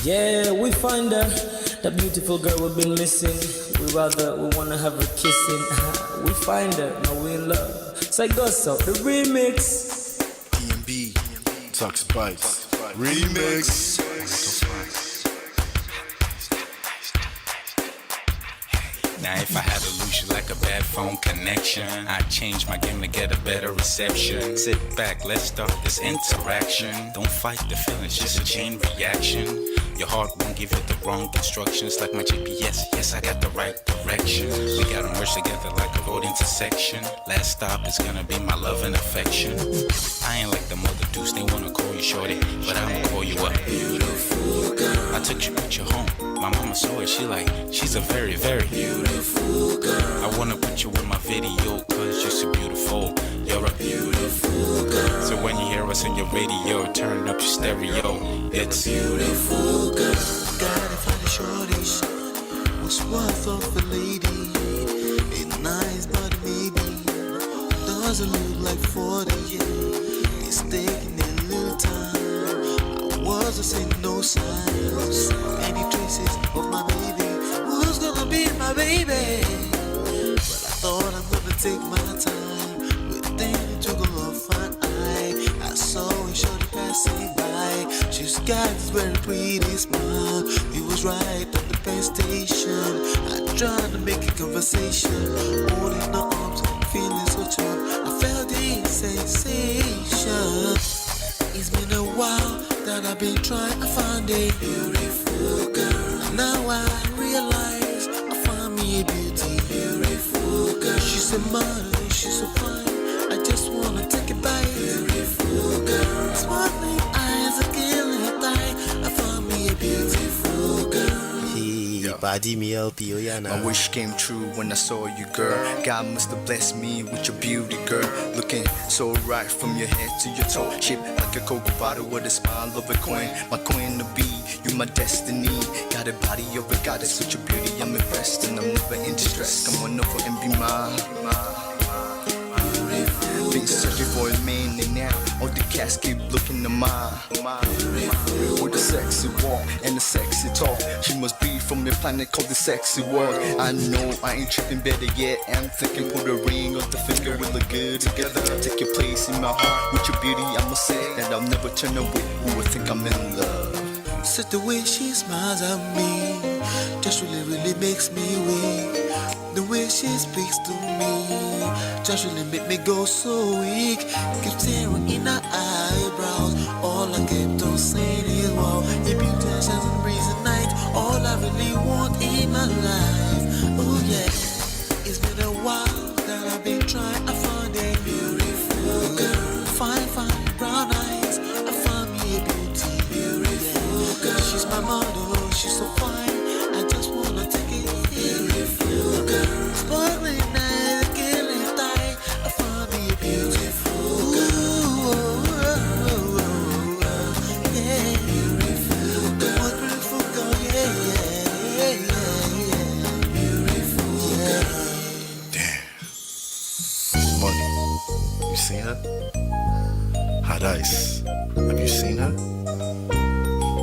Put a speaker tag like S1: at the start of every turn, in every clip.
S1: Yeah, we find her, the beautiful girl we've been missing. We wanna have her kissing. We find her, now we in love. Say Gosso, the remix.
S2: DMB, Tux Bites, remix.
S3: Now if I had to lose you like a bad phone connection, I'd change my game to get a better reception. Sit back, let's start this interaction. Don't fight the feelings, just a chain reaction. Your heart won't give you the wrong instructions. Like my GPS, yes, I got the right direction. We gotta merge together like a road intersection. Last stop is gonna be my love and affection. I ain't like the mother dudes, they wanna call you shorty, but I'ma call you a beautiful girl. I took your picture home, my mama saw it, she's a very, very beautiful girl. I wanna put you in my video, cause you're so beautiful. You're a beautiful girl. So when you hear us in your radio, turn up your stereo. It's beautiful girl.
S4: Gotta find a shorty, what's worth of a lady. It's nice, but maybe doesn't look like 40. It's taking a little time. I wasn't seeing no signs, any traces of my baby. Who's gonna be my baby? But I thought I'm gonna take my time within it took a long fun eye. I saw a shorty passing by. She's got this very pretty smile. It was right at the bus station. I tried to make a conversation, holding her arms, feeling so tough. I felt the sensation. It's been a while that I've been trying to find a beautiful girl. Now I realize I found me a beautiful girl. She's a model, she's so fine. I just wanna take it by. Beautiful girl. Sparkling eyes are killing tight. I found me a beautiful girl.
S2: My wish came true when I saw you, girl. God must have blessed me with your beauty, girl. Looking so right from your head to your toe, shaped like a Coke bottle with a smile of a queen. My queen to be, you my destiny. Got a body of a goddess with your beauty. I'm impressed and I'm never in distress. Come on over and be mine. Been searching for a man and now all the cats keep looking to mine. With a sexy walk and a sexy talk, she must be from a planet called the sexy world. I know I ain't tripping, better yet I'm thinking put a ring on the finger, we look good together. Take your place in my heart with your beauty. I'ma say that I'll never turn away. Who would think I'm in love?
S4: Such the way she smiles at me just really makes me weak. The way she speaks to me just really make me go so weak. Keep staring in her eyebrows. All I kept on saying is wow. Your beauty shines and breeze at night. All I really want in my life. Oh yeah. It's been a while that I've been trying to find a beautiful girl. Fine, brown eyes. I found me a beautiful girl. She's my model, she's so fine. I just wanna take it. Beautiful girl. Sparkling eyes, killing tight. I found me a beautiful girl. Yeah, beautiful girl. Beautiful girl, yeah. Beautiful girl.
S2: Damn. Money. You seen her? Hot Ice. Have you seen her?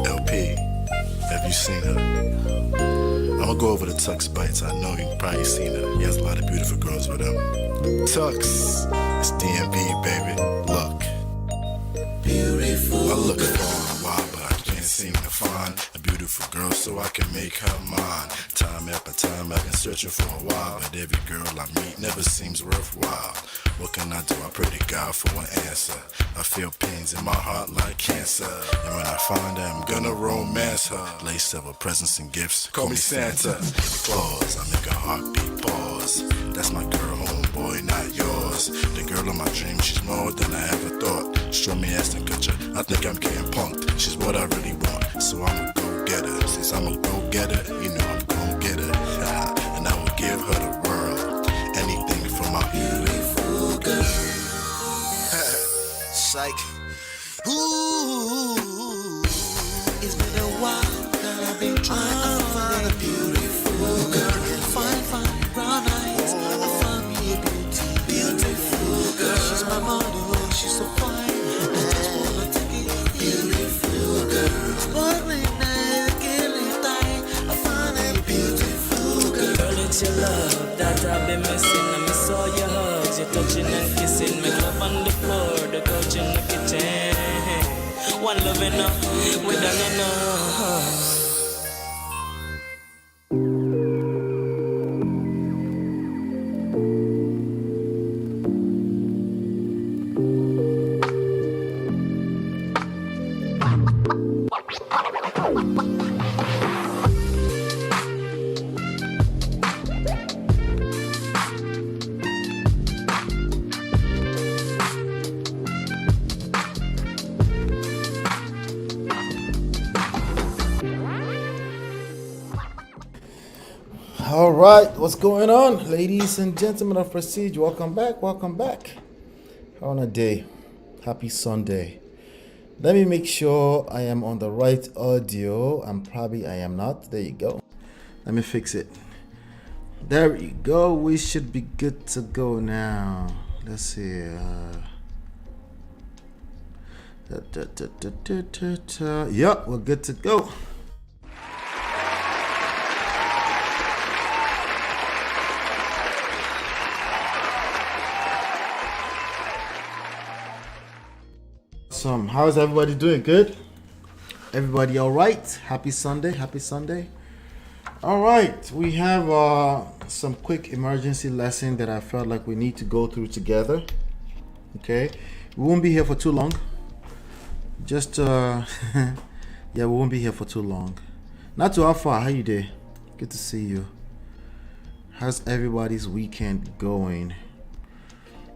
S2: LP. Have you seen her? I'ma go over to Tux Bites. I know you've probably seen her. He has a lot of beautiful girls with him. Tux, it's DMB, baby. Look. I look for a while, but I can't seem to find a beautiful girl so I can make her mine. Time after time I've been searching for a while, but every girl I meet never seems worthwhile. What can I do? I pray to God for an answer. I feel pains in my heart like cancer, and when I find her, I'm gonna romance her. Lace several presents and gifts, call me Santa Claus. I make a heartbeat pause. That's my girl, homeboy, not yours. The girl of my dreams, she's more than I ever thought. Show me ass and culture, I think I'm getting punked. She's what I really want, so I'ma go get her. Since I'm a go getter, you know I'm gon' get her. And I will give her the world, anything for my beautiful girl. Psych.
S4: Ooh, it's been a while that I've been trying to find a beautiful girl. Fine, brown eyes. I found me a beautiful girl. She's my model, she's so fine. I just wanna take it. Beautiful girl. Sparkling eyes.
S1: na, we da na na.
S5: All right, what's going on, ladies and gentlemen of Prestige? Welcome back. On a day, happy Sunday. Let me make sure I am on the right audio. I am not. There you go. Let me fix it. There you go. We should be good to go now. Let's see. Yep, we're good to go. How's everybody doing? Good? Everybody all right? Happy Sunday. All right, we have some quick emergency lesson that I felt like we need to go through together. Okay, we won't be here for too long. Just yeah, we won't be here for too long. Not too far. How you doing? Good to see you. How's everybody's weekend going?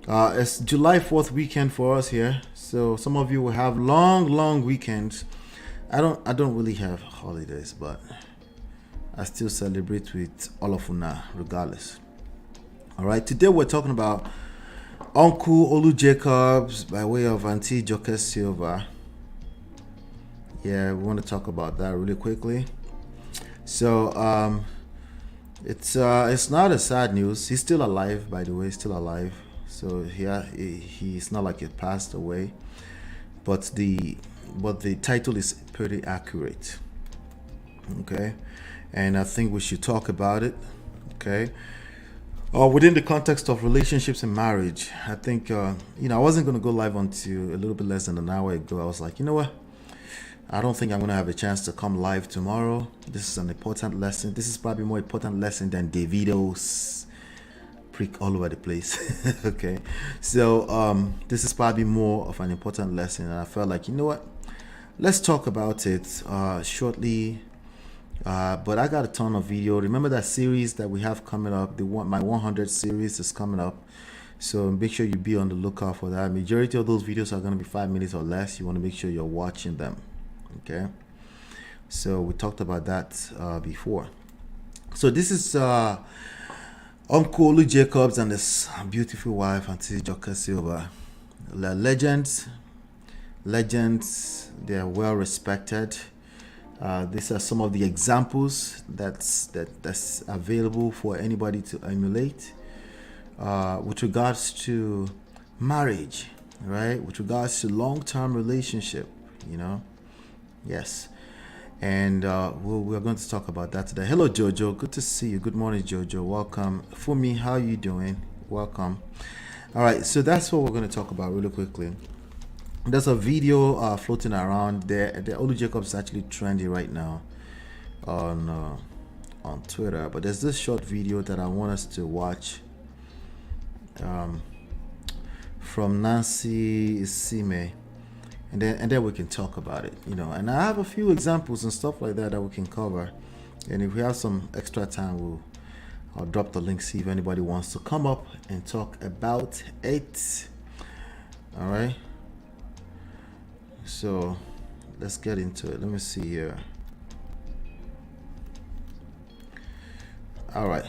S5: It's July 4th weekend for us here, so some of you will have long weekends. I don't really have holidays, but I still celebrate with all of una regardless. All right, today we're talking about Uncle Olu Jacobs by way of Auntie Joke Silva. Yeah, we want to talk about that really quickly. So it's not a sad news. He's still alive, by the way, still alive. So he's not like he passed away, but the title is pretty accurate. Okay, and I think we should talk about it. Okay, within the context of relationships and marriage, I think I wasn't gonna go live until a little bit less than an hour ago. I was like, you know what? I don't think I'm gonna have a chance to come live tomorrow. This is an important lesson. This is probably more important lesson than Davido's prick all over the place. Okay, so this is probably more of an important lesson, and I felt like, you know what, let's talk about it shortly. But I got a ton of video. Remember that series that we have coming up, my 100 series is coming up, so make sure you be on the lookout for that. Majority of those videos are going to be 5 minutes or less. You want to make sure you're watching them. Okay, so we talked about that before. So this is Uncle Olu Jacobs and his beautiful wife, Auntie Joke Silva. Legends. They are well respected. These are some of the examples that's available for anybody to emulate with regards to marriage, right? With regards to long-term relationship, Yes. And we're going to talk about that today. Hello, Jojo. Good to see you. Good morning, Jojo. Welcome. Fumi, how are you doing? Welcome. All right, so that's what we're going to talk about really quickly. There's a video floating around there. The Olu Jacobs is actually trendy right now on Twitter. But there's this short video that I want us to watch from Nancy Isime. And then we can talk about it, And I have a few examples and stuff like that we can cover. And if we have some extra time, I'll drop the link, see if anybody wants to come up and talk about it. All right. So let's get into it. Let me see here. All right.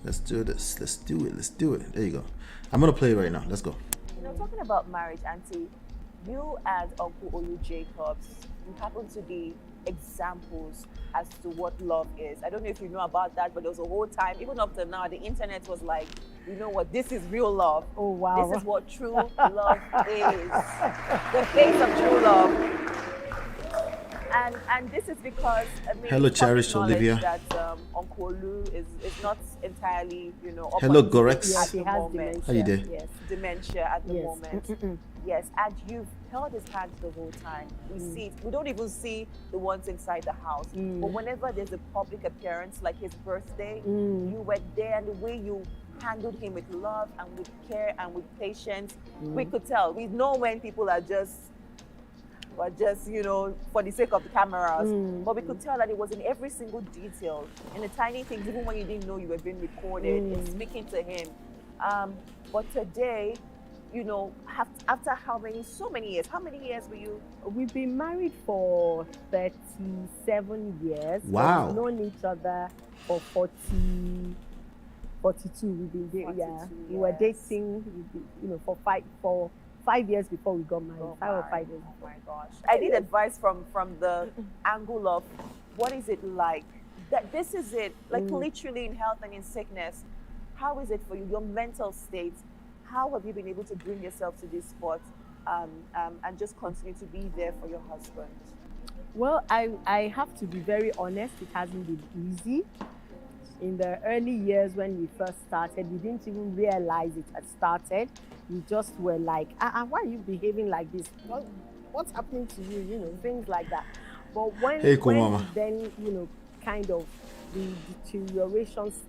S5: Let's do this. Let's do it. There you go. I'm going to play it right now. Let's go.
S6: Talking about marriage, Auntie, you and Uncle Olu Jacobs, you happen to be examples as to what love is. I don't know if you know about that, but there was a whole time, even up to now, the internet was like, you know what, this is real love.
S7: Oh, wow.
S6: This is what true love is. The face of true love. And this is because,
S5: hello, cherished Olivia.
S6: That Uncle Olu is not entirely,
S5: hello, Gorex.
S7: Yes, he has
S6: moment.
S7: dementia.
S5: How you doing?
S6: Yes, dementia at the moment. Yes, and held his hands the whole time. We see it. We don't even see the ones inside the house. But whenever there's a public appearance, like his birthday, you were there, and the way you handled him with love and with care and with patience, we could tell. We know when people are just, you know, for the sake of the cameras. But we could tell that it was in every single detail, in the tiny things, even when you didn't know you were being recorded, in speaking to him. But today, you know, after so many years were you?
S7: We've been married for 37 years.
S5: Wow.
S7: We've known each other for 42. We've been dating. Yeah, we were dating, you know, for 5 years before we got married. 5 or 5 years.
S6: Oh my gosh! I need advice from the angle of what is it like? That this is it, like literally in health and in sickness. How is it for you? Your mental state. How have you been able to bring yourself to this spot and just continue to be there for your husband?
S7: Well, I have to be very honest. It hasn't been easy. In the early years when we first started, we didn't even realize it had started. We just were like, why are you behaving like this? What's happening to you? You know, things like that. But when then, you know, kind of the deteriorations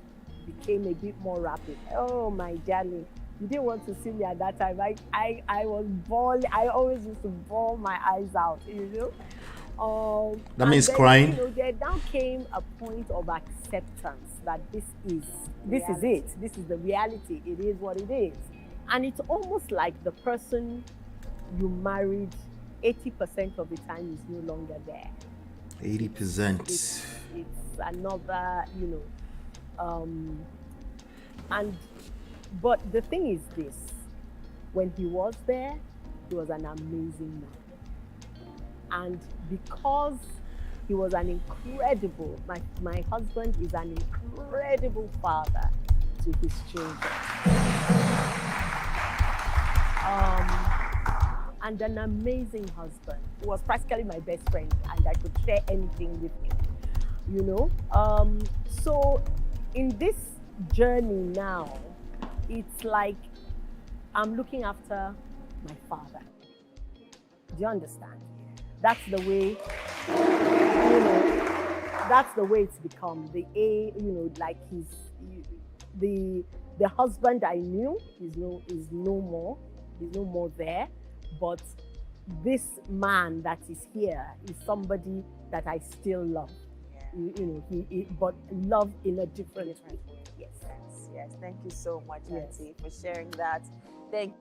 S7: became a bit more rapid. Oh, my darling. You didn't want to see me at that time. I was bawling. I always used to bawl my eyes out, you know.
S5: That means
S7: then,
S5: crying.
S7: You know, there now came a point of acceptance that this is it. This is the reality. It is what it is. And it's almost like the person you married 80% of the time is no longer there.
S5: 80%.
S7: It's another, you know, but the thing is this, when he was there, he was an amazing man. And because he was an incredible, my husband is an incredible father to his children. And an amazing husband. He was practically my best friend, and I could share anything with him, you know. So in this journey now, it's like I'm looking after my father. Do you understand? That's the way, you know, that's the way it's become. You know, like the husband I knew is no more there. But this man that is here is somebody that I still love. Yeah. You know, but love in a different way.
S6: Yes. Thank you so much, Auntie, for sharing that. Thank you.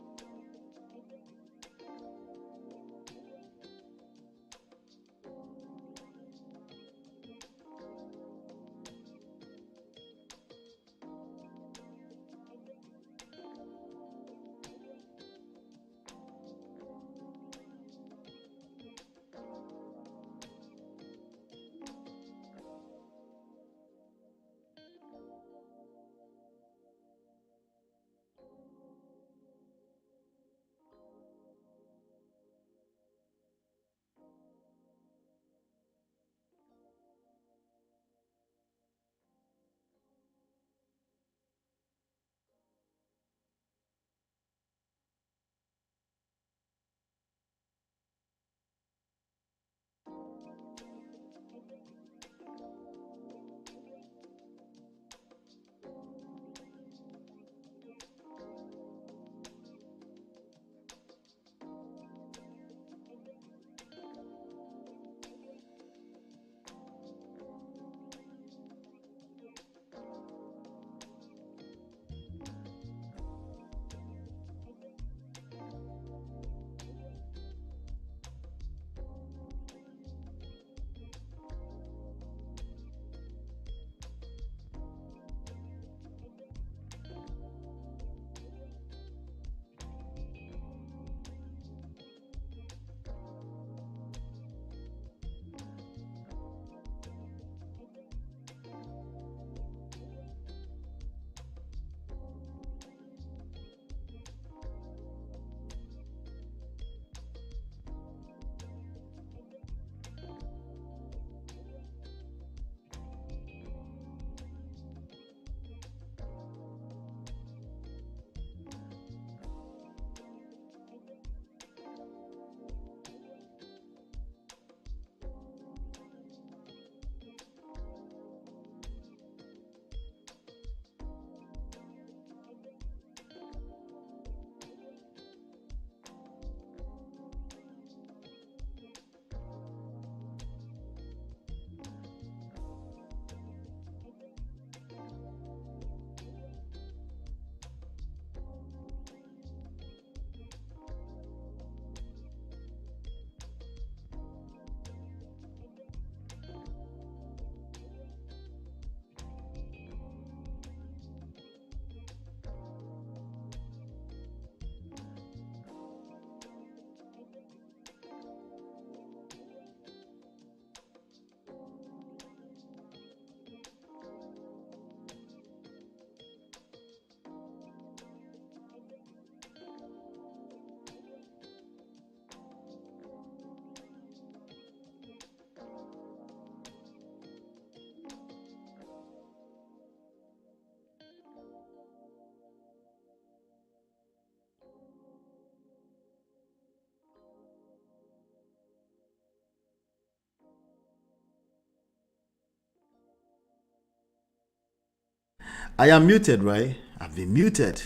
S5: I am muted, right? I've been muted.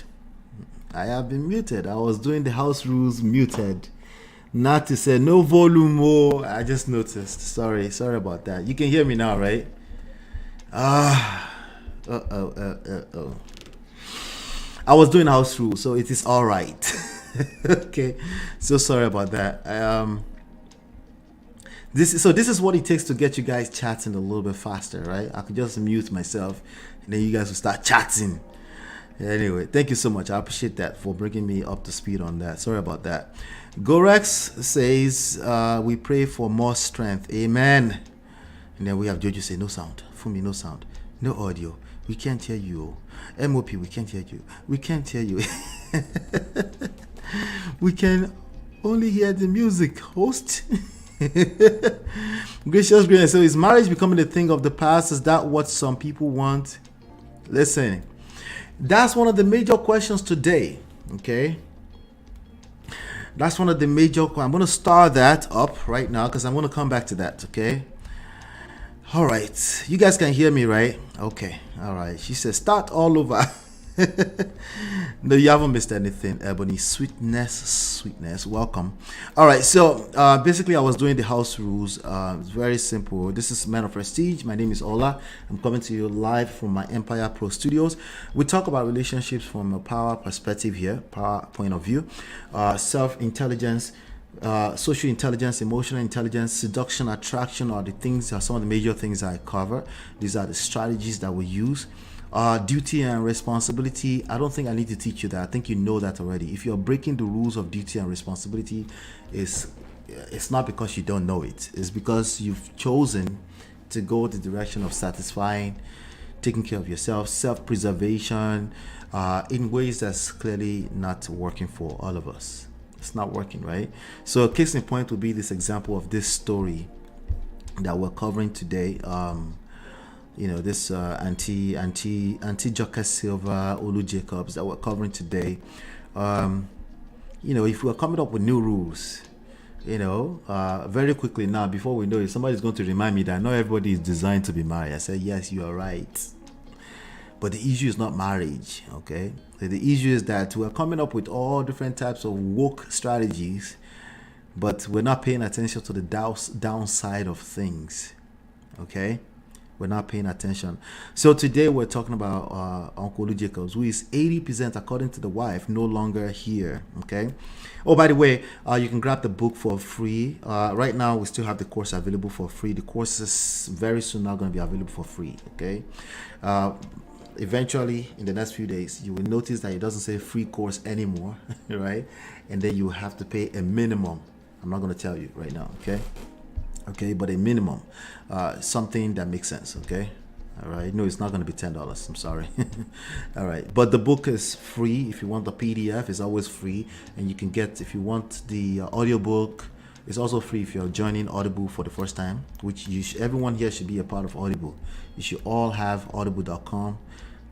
S5: I have been muted. I was doing the house rules muted. Not to say no volume more. I just noticed. Sorry about that. You can hear me now, right? Oh. I was doing house rules, so it is all right. Okay. So sorry about that. This is what it takes to get you guys chatting a little bit faster, right? I could just mute myself and then you guys will start chatting. Anyway, thank you so much. I appreciate that for bringing me up to speed on that. Sorry about that. Gorex says, we pray for more strength. Amen. And then we have Jojo say, no sound. Fumi, no sound. No audio. We can't hear you. MOP, we can't hear you. We can't hear you. We can only hear the music. Host. Gracious Green. So is marriage becoming a thing of the past? Is that what some people want? Listen, that's one of the major questions today. Okay, that's one of the major. I'm going to start that up right now because I'm going to come back to that. Okay. All right, you guys can hear me, right? Okay. All right. She says start all over. No, you haven't missed anything, Ebony. Sweetness. Welcome. All right, so basically I was doing the house rules. It's very simple. This is Man of Prestige. My name is Ola. I'm coming to you live from my Empire Pro Studios. We talk about relationships from a power perspective here, power point of view, self-intelligence, social intelligence, emotional intelligence, seduction, attraction are some of the major things I cover. These are the strategies that we use. Duty and responsibility, I don't think I need to teach you that. I think you know that already. If you're breaking the rules of duty and responsibility, it's not because you don't know it. It's because you've chosen to go the direction of satisfying, taking care of yourself, self-preservation, in ways that's clearly not working for all of us. It's not working, right? So a case in point would be this example of this story that we're covering today. This Auntie Jocka Silva, Olu Jacobs that we're covering today. If we're coming up with new rules, very quickly now, before we know it, somebody's going to remind me that not everybody is designed to be married. I said, yes, you are right. But the issue is not marriage, okay? The issue is that we're coming up with all different types of woke strategies, but we're not paying attention to the downside of things, okay? We're not paying attention. So today we're talking about Uncle Olu Jacobs, who is 80%, according to the wife, no longer here. Okay. Oh, by the way, you can grab the book for free. Right now, we still have the course available for free. The course is very soon now going to be available for free. Okay. Eventually, in the next few days, you will notice that it doesn't say free course anymore, right? And then you have to pay a minimum. I'm not going to tell you right now. Okay, but a minimum, something that makes sense. Okay, all right. No, it's not going to be $10. I'm sorry. All right, but the book is free. If you want the PDF, it's always free, and you can get, if you want the audiobook, it's also free if you're joining Audible for the first time, which everyone here should be a part of Audible. You should all have audible.com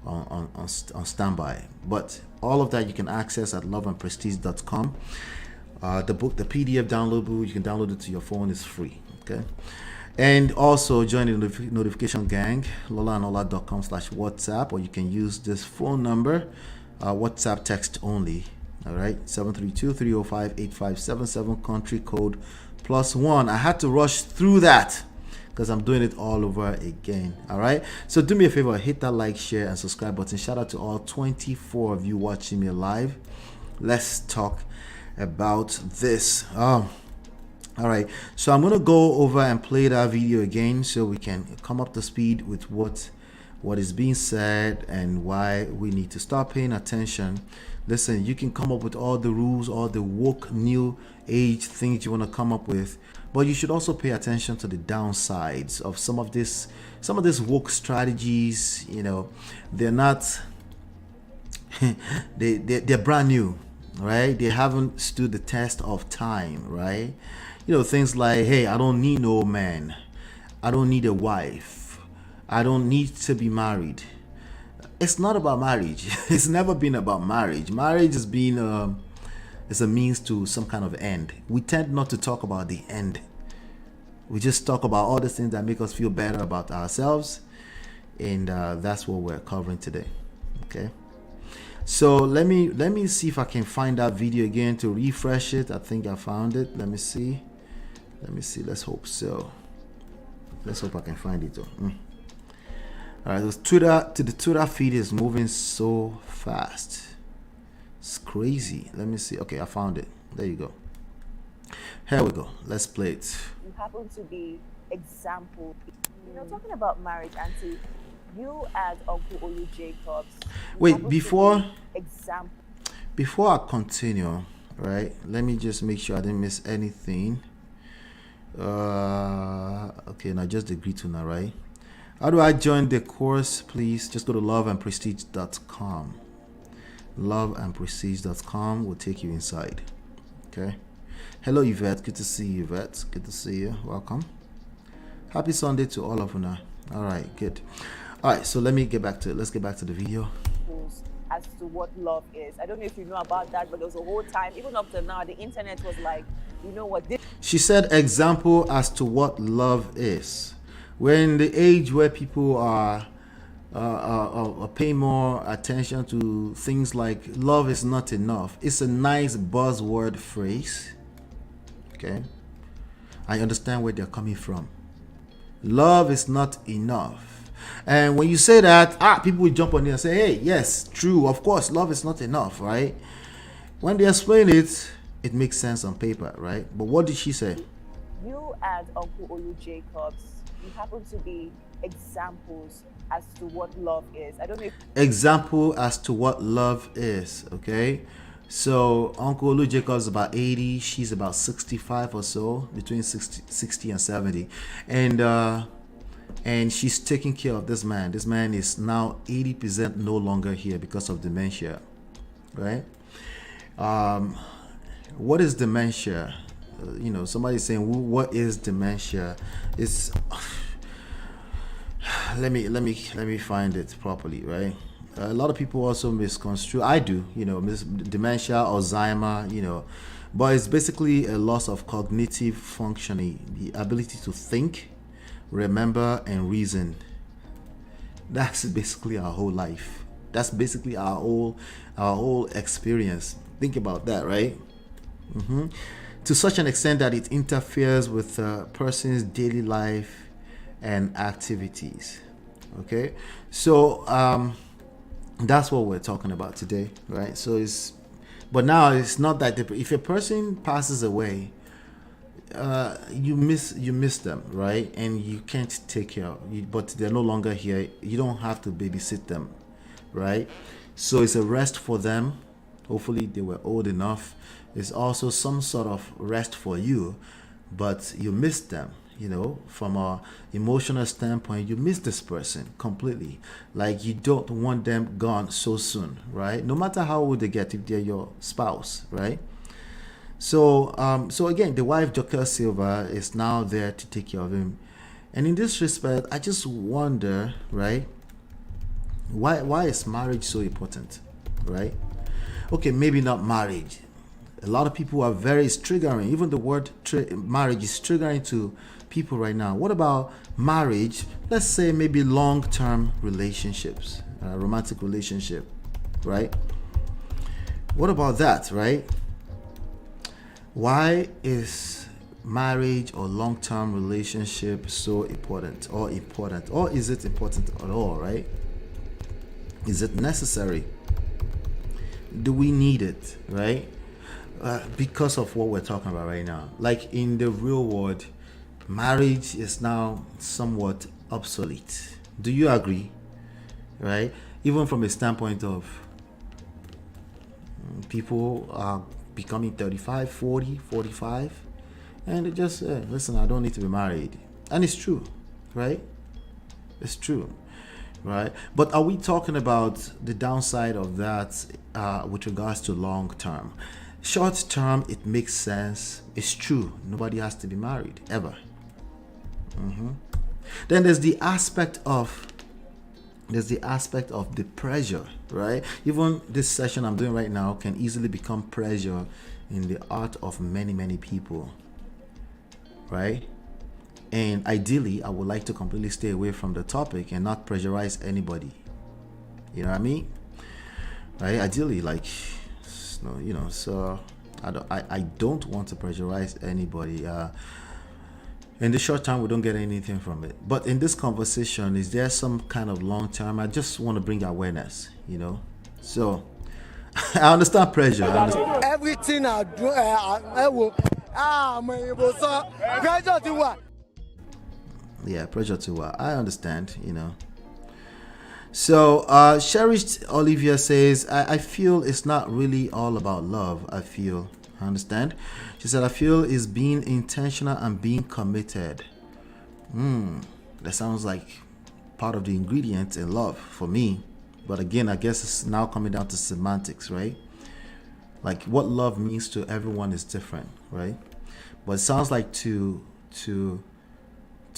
S5: on standby. But all of that you can access at loveandprestige.com. The book, the PDF downloadable, you can download it to your phone. It's free. Okay, and also join the notification gang, lolaanola.com/WhatsApp, or you can use this phone number, WhatsApp text only. All right, 732-305-8577, country code +1. I had to rush through that because I'm doing it all over again. All right, so do me a favor, hit that like, share, and subscribe button. Shout out to all 24 of you watching me live. Let's talk about this. All right, so I'm gonna go over and play that video again so we can come up to speed with what is being said and why we need to start paying attention. Listen, you can come up with all the rules, all the woke new age things you want to come up with, but you should also pay attention to the downsides of some of this woke strategies. They're not they're brand new, right? They haven't stood the test of time, right? Things like, hey, I don't need no man, I don't need a wife, I don't need to be married. It's not about marriage. It's never been about marriage. Marriage has been is a means to some kind of end. We tend not to talk about the end. We just talk about all the things that make us feel better about ourselves, and that's what we're covering today. Okay, so let me see if I can find that video again to refresh it. I think I found it. Let me see. Let's hope so. Let's hope I can find it though. All right, the Twitter feed is moving so fast. It's crazy. Let me see. Okay, I found it. There you go. Here we go. Let's play it.
S6: You happen to be example. Talking about marriage, Auntie, you and Uncle Olu Jacobs.
S5: Wait, before
S6: example.
S5: Before I continue, right? Let me just make sure I didn't miss anything. Okay, now just agree to now, right? How do I join the course? Please just go to loveandprestige.com. Loveandprestige.com will take you inside. Okay. Hello, Yvette. Good to see you, Yvette. Good to see you. Welcome. Happy Sunday to all of you now. All right, good. All right, so let's get back to the video.
S6: As to what love is. I don't know if you know about that, but there was a whole time, even up to now, the internet was like, you know what this.
S5: She said example as to what love is. We're in the age where people are paying more attention to things like love is not enough. It's a nice buzzword phrase. Okay, I understand where they're coming from. Love is not enough, and when you say that, people will jump on it and say, hey, yes, true, of course, love is not enough, right? When they explain it, it makes sense on paper, right? But what did she say?
S6: You and Uncle Olu Jacobs, you happen to be examples as to what love is. I don't know if
S5: example as to what love is. Okay, so Uncle Olu Jacobs is about 80, she's about 65 or so, between 60 and 70, and she's taking care of this man. This man is now 80% no longer here because of dementia, right? What is dementia? Somebody's saying, what is dementia? It's let me find it properly, right? A lot of people also misconstrue. I do, dementia, Alzheimer, but it's basically a loss of cognitive functioning, the ability to think, remember, and reason. That's basically our whole life. That's basically our whole experience. Think about that, right? To such an extent that it interferes with a person's daily life and activities. Okay, so that's what we're talking about today, right? So but now it's not that if a person passes away, you miss them, right? And you can't take care of you, but they're no longer here. You don't have to babysit them, right? So it's a rest for them. Hopefully they were old enough. It's also some sort of rest for you, but you miss them. From a emotional standpoint, you miss this person completely. Like, you don't want them gone so soon, right? No matter how old they get, if they're your spouse, right? So again, the wife, Joker Silva, is now there to take care of him. And in this respect, I just wonder, right? Why is marriage so important, right? Okay, maybe not marriage. A lot of people are it's triggering. Even the word marriage is triggering to people right now. What about marriage? Let's say maybe long-term relationships, romantic relationship, right? What about that, right? Why is marriage or long-term relationship so important, or is it important at all, right? Is it necessary? Do we need it, right? Because of what we're talking about right now. Like, in the real world, marriage is now somewhat obsolete. Do you agree? Right? Even from a standpoint of people are becoming 35, 40, 45, and they just say, listen, I don't need to be married. And it's true, right? It's true, right? But are we talking about the downside of that with regards to long term? Short term, it makes sense. It's true. Nobody has to be married ever. Then there's the aspect of the pressure, right? Even this session I'm doing right now can easily become pressure in the art of many people, right? And ideally, I would like to completely stay away from the topic and not pressurize anybody. You know what I mean? Right? Ideally, like, so I don't want to pressurize anybody. In the short term, we don't get anything from it. But in this conversation, is there some kind of long term? I just want to bring awareness, So I understand pressure.
S8: Everything I do, I will. Pressure to what?
S5: Yeah, pressure to what? I understand, So, Cherished Olivia says, I feel it's not really all about love. I understand. She said, I feel it's being intentional and being committed. That sounds like part of the ingredient in love for me. But again, I guess it's now coming down to semantics, right? Like what love means to everyone is different, right? But it sounds like to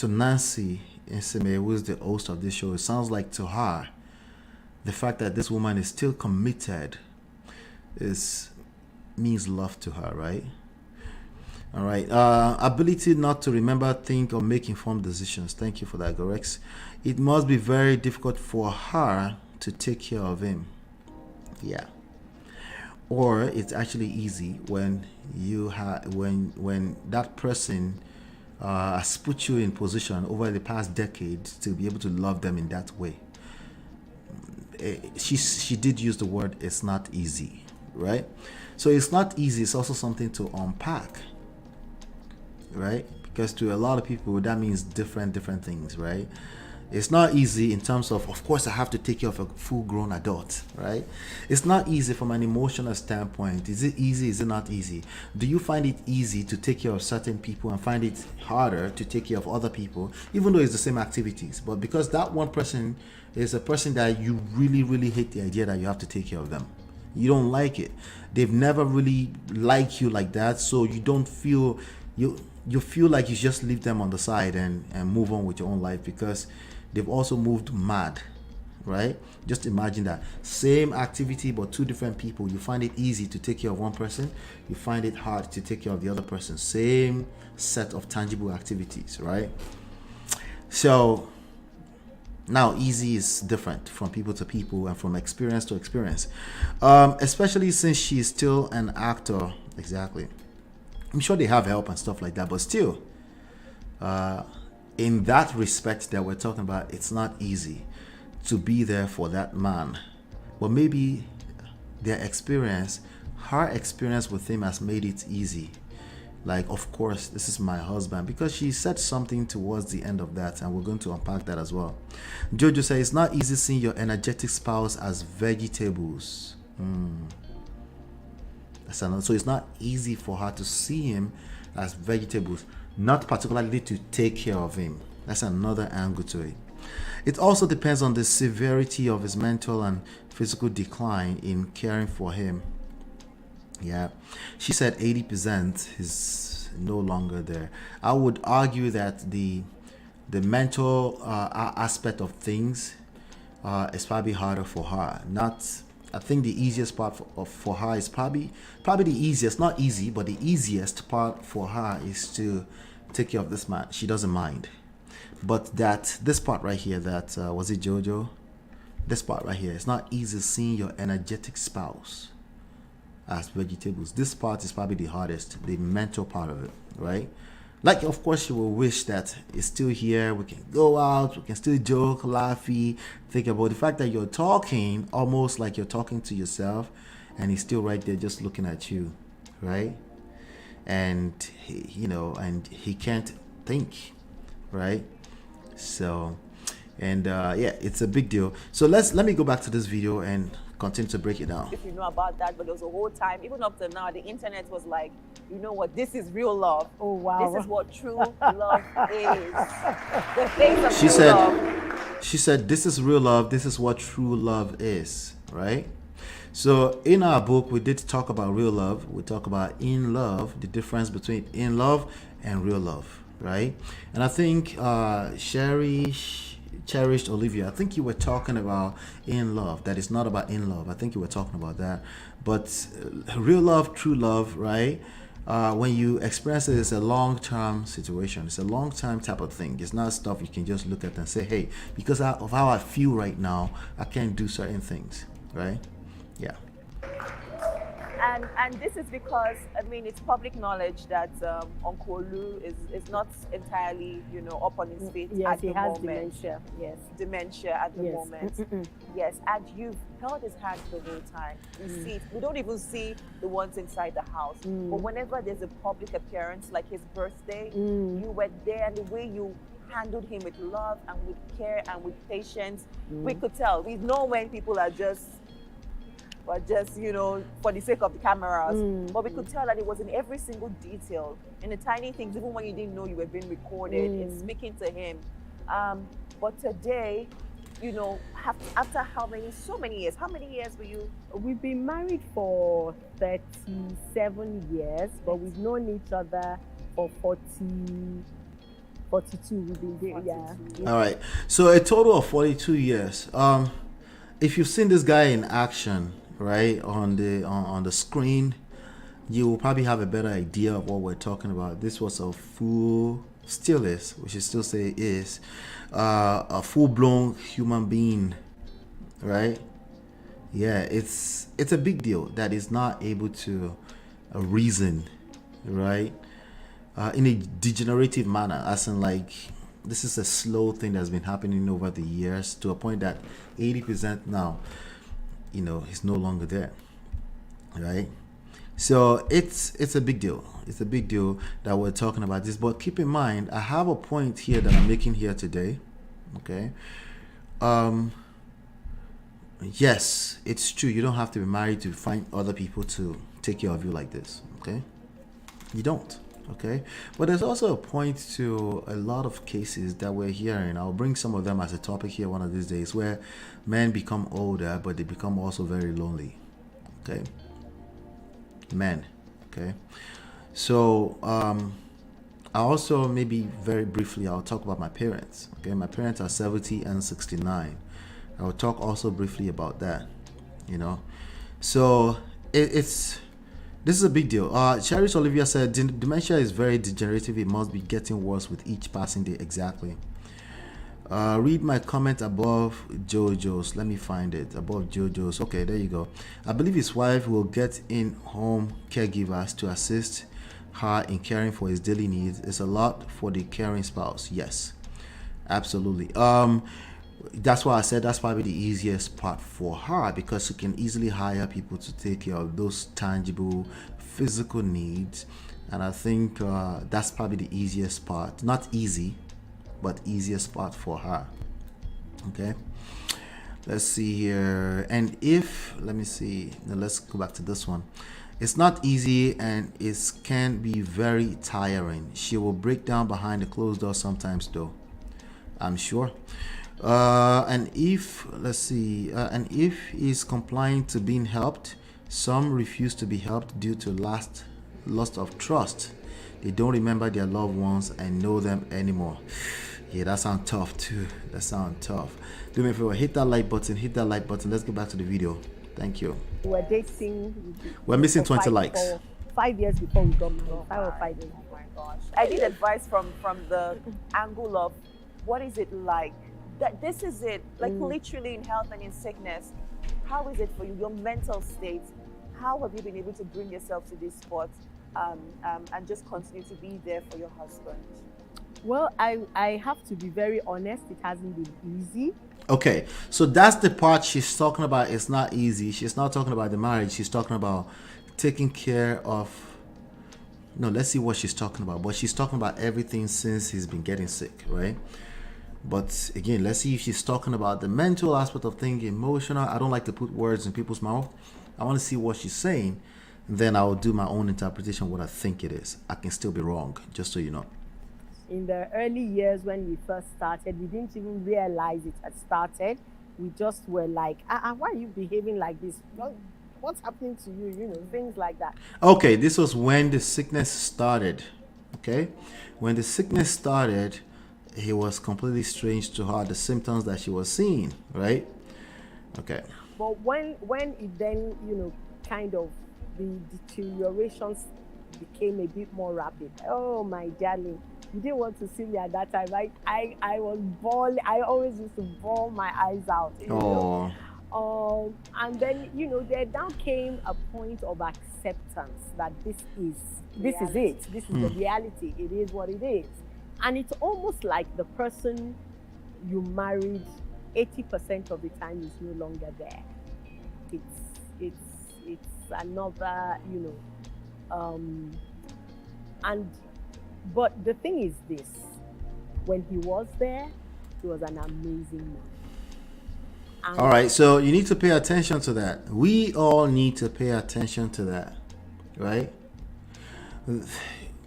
S5: Nancy Insime, who is the host of this show, it sounds like to her, the fact that this woman is still committed means love to her, right? All right. Ability not to remember, think, or make informed decisions. Thank you for that, Gorex. It must be very difficult for her to take care of him. Yeah. Or it's actually easy when when that person has put you in position over the past decade to be able to love them in that way. She did use the word "it's not easy," right? So it's not easy. It's also something to unpack, right? Because to a lot of people that means different things, right? It's not easy in terms of course I have to take care of a full-grown adult, right? It's not easy from an emotional standpoint. Is it easy? Is it not easy? Do you find it easy to take care of certain people and find it harder to take care of other people, even though it's the same activities? But because that one person is a person that you really hate the idea that you have to take care of them. You don't like it. They've never really liked you like that, so you don't feel you feel like you just leave them on the side and move on with your own life because they've also moved mad, right? Just imagine that. Same activity, but two different people. You find it easy to take care of one person. You find it hard to take care of the other person. Same set of tangible activities, right? So now easy is different from people to people and from experience to experience. Especially since she's still an actor. Exactly. I'm sure they have help and stuff like that, but still, in that respect that we're talking about, it's not easy to be there for that man. But maybe her experience with him has made it easy. Like, of course, this is my husband, because she said something towards the end of that, and we're going to unpack that as well. Jojo says, it's not easy seeing your energetic spouse as vegetables. So it's not easy for her to see him as vegetables, not particularly to take care of him. That's another angle to it. It also depends on the severity of his mental and physical decline in caring for him. Yeah, she said 80% is no longer there. I would argue that the mental aspect of things is probably harder for her. I think the easiest part for her is probably the easiest, not easy, but the easiest part for her is to take care of this man. She doesn't mind. But this part right here, was it Jojo? This part right here, it's not easy seeing your energetic spouse as vegetables. This part is probably the hardest, the mental part of it, right? Like, of course, you will wish that it's still here. We can go out. We can still joke, laughy, think about the fact that you're talking almost like you're talking to yourself, and he's still right there just looking at you, right? And he can't think, right? So, and it's a big deal. So let me go back to this video and continue to break it down.
S6: If you know about that, but there was a whole time, even up to now, the internet was like, you know what, this is real love.
S7: Oh, wow.
S6: This is what true love is. The face of
S5: She
S6: true
S5: said,
S6: love.
S5: She said, this is real love. This is what true love is, right? So in our book, we did talk about real love. We talk about in love, the difference between in love and real love, right? And I think Cherished Olivia, I think you were talking about in love. That is not about in love. I think you were talking about that. But real love, true love, right? when you experience it, it's a long-term situation. It's a long-term type of thing. It's not stuff you can just look at and say, hey, because of how I feel right now, I can't do certain things, right? Yeah.
S6: And this is because, I mean, it's public knowledge that Uncle Olu is not entirely, up on his feet
S7: Yes,
S6: at
S7: he
S6: the
S7: has
S6: moment.
S7: dementia. Yes.
S6: Dementia at the
S7: Yes.
S6: moment. Yes, and you've held his hand the whole time. We see it. We don't even see the ones inside the house. But whenever there's a public appearance, like his birthday, you were there, and the way you handled him with love and with care and with patience, we could tell. We know when people are just for the sake of the cameras. But we could tell that it was in every single detail, in the tiny things, even when you didn't know you were being recorded, in speaking to him. But today, after so many years, how many years were you?
S7: We've been married for 37 years, but we've known each other for 42. We've been there, yeah.
S5: All right. So a total of 42 years. If you've seen this guy in action, right, on the screen, you will probably have a better idea of what we're talking about. This was still is, we should still say is, a full-blown human being, right? Yeah, it's a big deal that is not able to reason, right, in a degenerative manner, as in like this is a slow thing that's been happening over the years to a point that 80% now, he's no longer there, right? So it's a big deal. It's a big deal that we're talking about this. But keep in mind, I have a point here that I'm making here today. Okay. Yes, it's true. You don't have to be married to find other people to take care of you like this. Okay. You don't. Okay. But there's also a point to a lot of cases that we're hearing. I'll bring some of them as a topic here one of these days, where men become older, but they become also very lonely. Okay. Men. Okay. So I also, maybe very briefly, I'll talk about my parents. Okay, my parents are 70 and 69. I will talk also briefly about that. So this is a big deal. Cherish Olivia said dementia is very degenerative. It must be getting worse with each passing day. Exactly. Read my comment above Jojo's. Let me find it. Above Jojo's. Okay, there you go. I believe his wife will get in-home caregivers to assist her in caring for his daily needs. It's a lot for the caring spouse. Yes, absolutely. That's why I said that's probably the easiest part for her, because she can easily hire people to take care of those tangible physical needs. And I think that's probably the easiest part. Not easy, but easiest part for her. Okay, let's see here. And let me see, now let's go back to this one. It's not easy, and it can be very tiring. She will break down behind the closed door sometimes, though, I'm sure. And if he's complying to being helped, some refuse to be helped due to loss of trust. They don't remember their loved ones and know them anymore. Yeah, that sounds tough too. That sounds tough. Do me a favor, hit that like button. Let's get back to the video. Thank you.
S7: We were dating.
S5: We're missing 20 likes.
S7: 5 years before we got married. 5 or 5 years.
S6: Oh my gosh. I need advice from the angle of what is it like? That this is it, like literally in health and in sickness. How is it for you? Your mental state. How have you been able to bring yourself to this spot and just continue to be there for your husband?
S7: Well, I have to be very honest. It hasn't been easy.
S5: Okay, so that's the part she's talking about. It's not easy. She's not talking about the marriage. She's talking about taking care of. No, let's see what she's talking about. But she's talking about everything since he's been getting sick, right? But again, let's see if she's talking about the mental aspect of things, emotional. I don't like to put words in people's mouth. I want to see what she's saying. Then I'll do my own interpretation of what I think it is. I can still be wrong, just so you know.
S7: In the early years when we first started, we didn't even realize it had started. We just were like, why are you behaving like this? What's happening to you? Things like that.
S5: Okay, this was when the sickness started. Okay, when the sickness started, he was completely strange to her, the symptoms that she was seeing, right? Okay.
S7: But when it then, kind of the deterioration became a bit more rapid. Oh, my darling. You didn't want to see me at that time. I was bawling. I always used to bawl my eyes out. You know? And then, you know, there now came a point of acceptance that this is it. This is the reality. It is what it is. And it's almost like the person you married 80% of the time is no longer there. It's another, you know, but the thing is this: when he was there, he was an amazing man. And
S5: all right, so you need to pay attention to that. We all need to pay attention to that, right?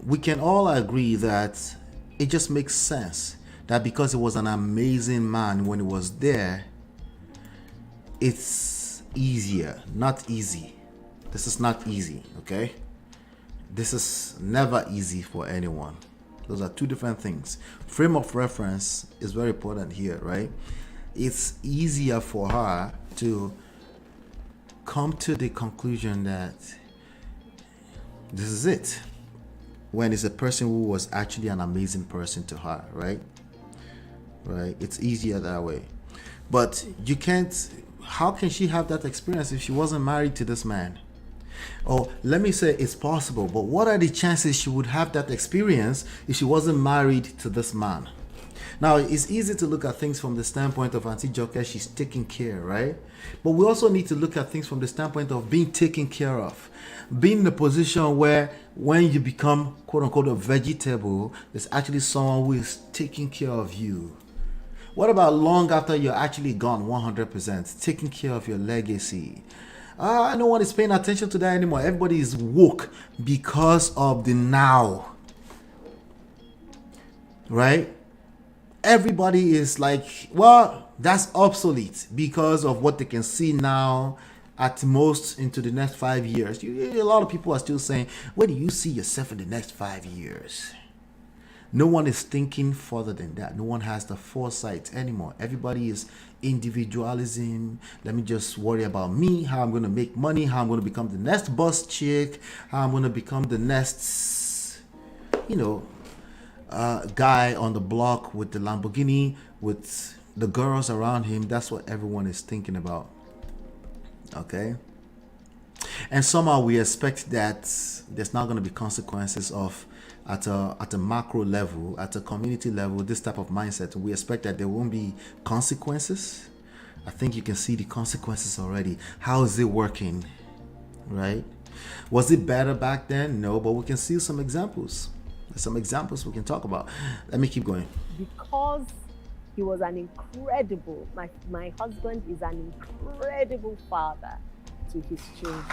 S5: We can all agree that it just makes sense that because he was an amazing man when he was there, it's easier, not easy. This is not easy, okay? This is never easy for anyone. Those are two different things. Frame of reference is very important here, right? It's easier for her to come to the conclusion that this is it, when it's a person who was actually an amazing person to her, right? Right? It's easier that way. But you can't, how can she have that experience if she wasn't married to this man? Or let me say it's possible, but what are the chances she would have that experience if she wasn't married to this man? Now, it's easy to look at things from the standpoint of Auntie Joker, she's taking care, right? But we also need to look at things from the standpoint of being taken care of. Being in a position where when you become, quote unquote, a vegetable, there's actually someone who is taking care of you. What about long after you're actually gone 100%, taking care of your legacy? No one is paying attention to that anymore. Everybody is woke because of the now. Right? Everybody is like, well, that's obsolete because of what they can see now at most into the next 5 years. A lot of people are still saying, where do you see yourself in the next 5 years? No one is thinking further than that. No one has the foresight anymore. Everybody is individualism. Let me just worry about me, how I'm going to make money, how I'm going to become the next boss chick, how I'm going to become the next, guy on the block with the Lamborghini, with the girls around him. That's what everyone is thinking about. Okay? And somehow we expect that there's not going to be consequences of at a macro level, at a community level, this type of mindset. We expect that there won't be consequences. I think you can see the consequences already. How is it working? Right? Was it better back then? No, but we can see some examples. There's some examples we can talk about. Let me keep going.
S7: Because he was an incredible, my husband is an incredible father to his children.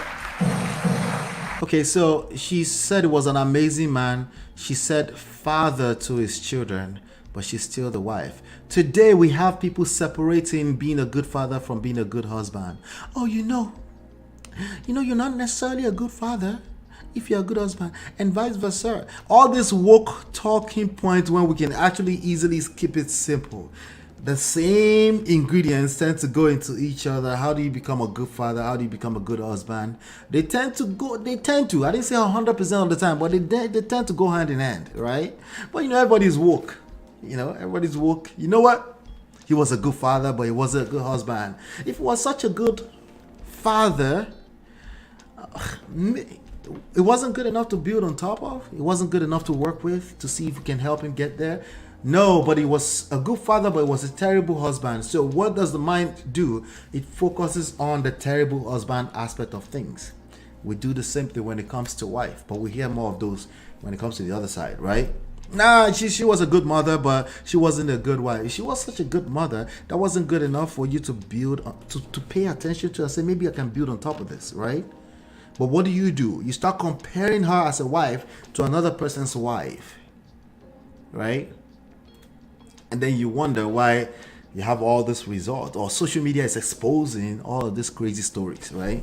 S5: Okay, so she said he was an amazing man. She said father to his children, but she's still the wife. Today we have people separating being a good father from being a good husband. Oh, you're not necessarily a good father if you're a good husband, and vice versa. All this woke talking points when we can actually easily keep it simple. The same ingredients tend to go into each other. How do you become a good father? How do you become a good husband? They tend to, I didn't say 100% of the time, but they tend to go hand in hand, right? But everybody's woke. Everybody's woke. You know what? He was a good father, but he wasn't a good husband. If he was such a good father, it wasn't good enough to build on top of. It wasn't good enough to work with to see if we can help him get there. No, but he was a good father, but he was a terrible husband. So what does the mind do? It focuses on the terrible husband aspect of things. We do the same thing when it comes to wife, but we hear more of those when it comes to the other side, right? Nah, she was a good mother, but she wasn't a good wife. She was such a good mother, that wasn't good enough for you to build, to pay attention to and say, maybe I can build on top of this, right? But what do? You start comparing her as a wife to another person's wife, right? And then you wonder why you have all this result, or social media is exposing all of these crazy stories, right?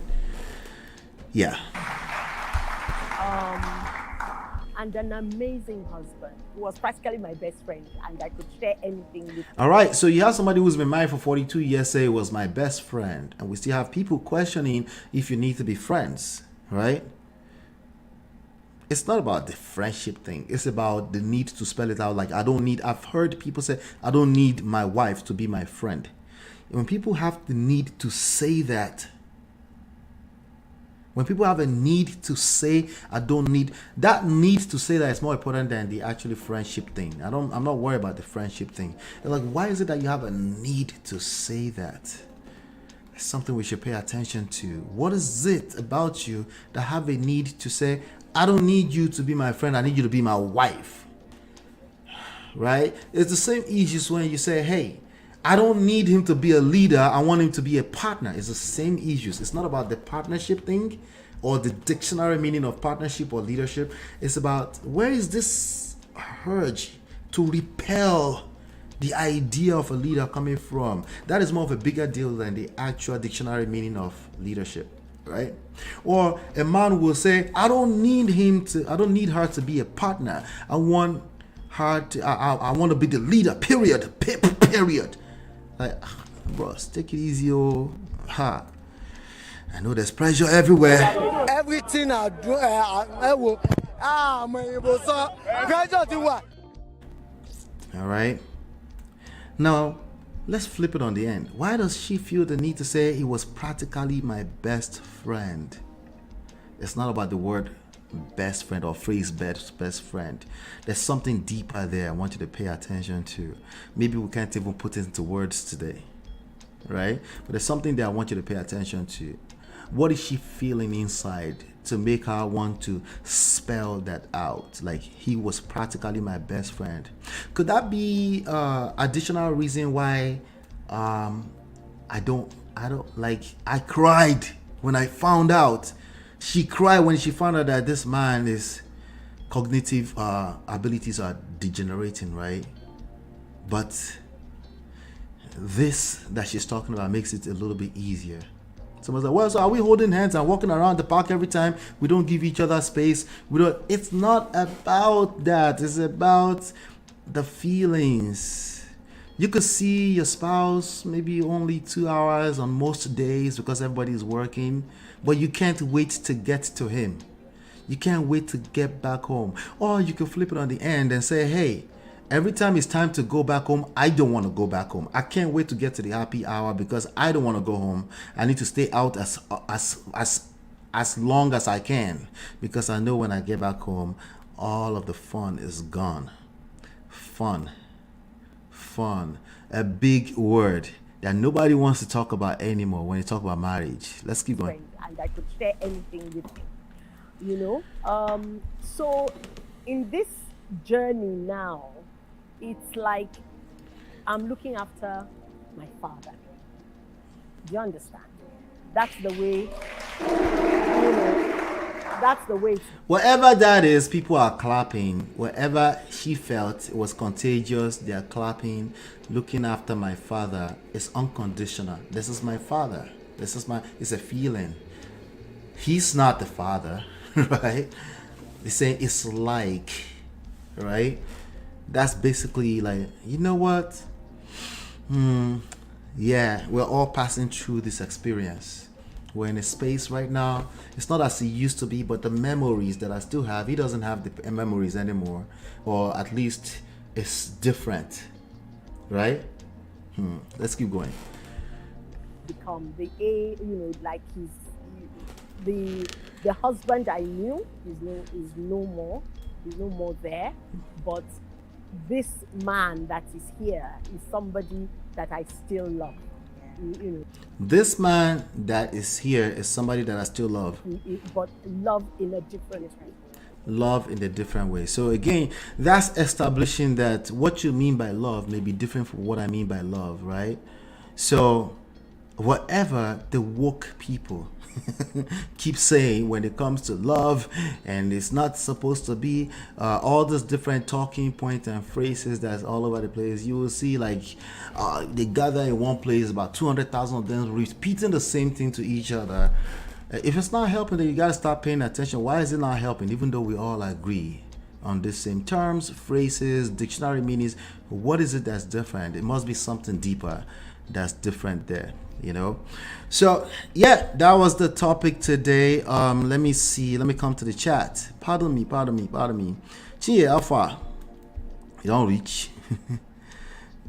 S5: Yeah.
S7: And an amazing husband who was practically my best friend, and I could share anything with him.
S5: All right, so you have somebody who's been married for 42 years say was my best friend, and we still have people questioning if you need to be friends, right? it's not about the friendship thing. It's about the need to spell it out. Like, I've heard people say, I don't need my wife to be my friend. When people have the need to say that, when people have a need to say, I don't need, that need to say that is more important than the actually friendship thing. I'm not worried about the friendship thing. Like, why is it that you have a need to say that? It's something we should pay attention to. What is it about you that have a need to say, I don't need you to be my friend, I need you to be my wife? Right? It's the same issues when you say, hey, I don't need him to be a leader, I want him to be a partner. It's the same issues. It's not about the partnership thing or the dictionary meaning of partnership or leadership. It's about, where is this urge to repel the idea of a leader coming from? That is more of a bigger deal than the actual dictionary meaning of leadership, right? Or a man will say, I don't need her to be a partner. I want to be the leader, period. Like, bros, take it easy, ha. I know there's pressure everywhere.
S8: Everything I do, I will. Pressure to what?
S5: All right. Now, let's flip it on the end. Why does she feel the need to say he was practically my best friend? It's not about the word best friend or phrase best friend. There's something deeper there I want you to pay attention to. Maybe we can't even put it into words today, right? But there's something that I want you to pay attention to. What is she feeling inside to make her want to spell that out? Like, he was practically my best friend. Could that be additional reason why I cried when I found out? She cried when she found out that this man is cognitive abilities are degenerating, right? But this that she's talking about makes it a little bit easier. Someone's like, well, so are we holding hands and walking around the park every time? We don't give each other space. It's not about that. It's about the feelings. You could see your spouse maybe only 2 hours on most days because everybody's working, but you can't wait to get to him. You can't wait to get back home. Or you can flip it on the end and say, hey, every time it's time to go back home, I don't want to go back home. I can't wait to get to the happy hour because I don't want to go home. I need to stay out as long as I can because I know when I get back home, all of the fun is gone. Fun. A big word that nobody wants to talk about anymore when you talk about marriage. Let's keep going.
S7: And I could share anything with him, you know. So in this journey now, it's like I'm looking after my father. Do you understand? That's the way, you know, that's the way.
S5: Whatever that is, people are clapping. Whatever she felt, it was contagious. They are clapping. Looking after my father is unconditional. This is my father. It's a feeling. He's not the father, right? They're saying it's like, right? That's basically like, you know what? Yeah, we're all passing through this experience. We're in a space right now. It's not as it used to be, but the memories that I still have, he doesn't have the memories anymore, or at least it's different, right? Let's keep going.
S7: Become you know, like the husband I knew is no more there, but this man that is here is somebody that I still love. You know.
S5: This man that is here is somebody that I still love.
S7: But love in a different way.
S5: Love in a different way. So again, that's establishing that what you mean by love may be different from what I mean by love, right? So whatever the woke people keep saying when it comes to love, and it's not supposed to be all these different talking points and phrases that's all over the place. You will see like they gather in one place, about 200,000 of them repeating the same thing to each other. If it's not helping, then you gotta start paying attention. Why is it not helping? Even though we all agree on the same terms, phrases, dictionary meanings, what is it that's different? It must be something deeper. that's different there, you know. So yeah, that was the topic today. Let me see. Let me come to the chat. Pardon me. Chie Alpha, you don't reach.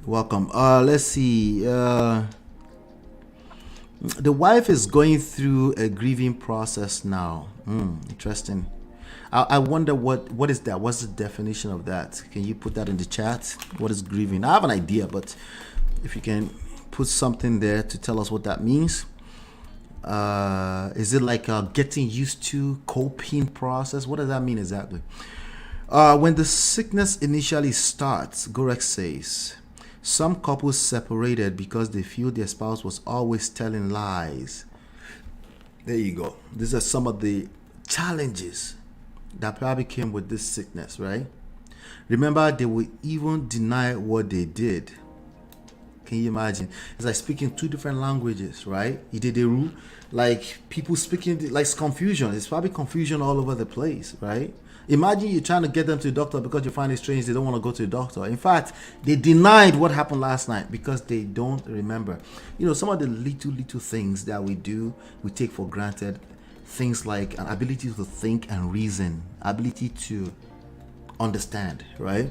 S5: Welcome. Let's see. The wife is going through a grieving process now. Interesting. I wonder what is that? What's the definition of that? Can you put that in the chat? What is grieving? I have an idea, but if you can put something there to tell us what that means. Is it like a getting used to coping process? What does that mean exactly? When the sickness initially starts, Gorek says, some couples separated because they feel their spouse was always telling lies. There you go. These are some of the challenges that probably came with this sickness, right? Remember, they will even deny what they did. Can you imagine? It's like speaking two different languages, right? Like people speaking, like it's confusion. It's probably confusion all over the place, right? Imagine you're trying to get them to the doctor because you find it strange they don't want to go to the doctor. In fact, they denied what happened last night because they don't remember. You know, some of the little things that we do, we take for granted. Things like an ability to think and reason, ability to understand, right?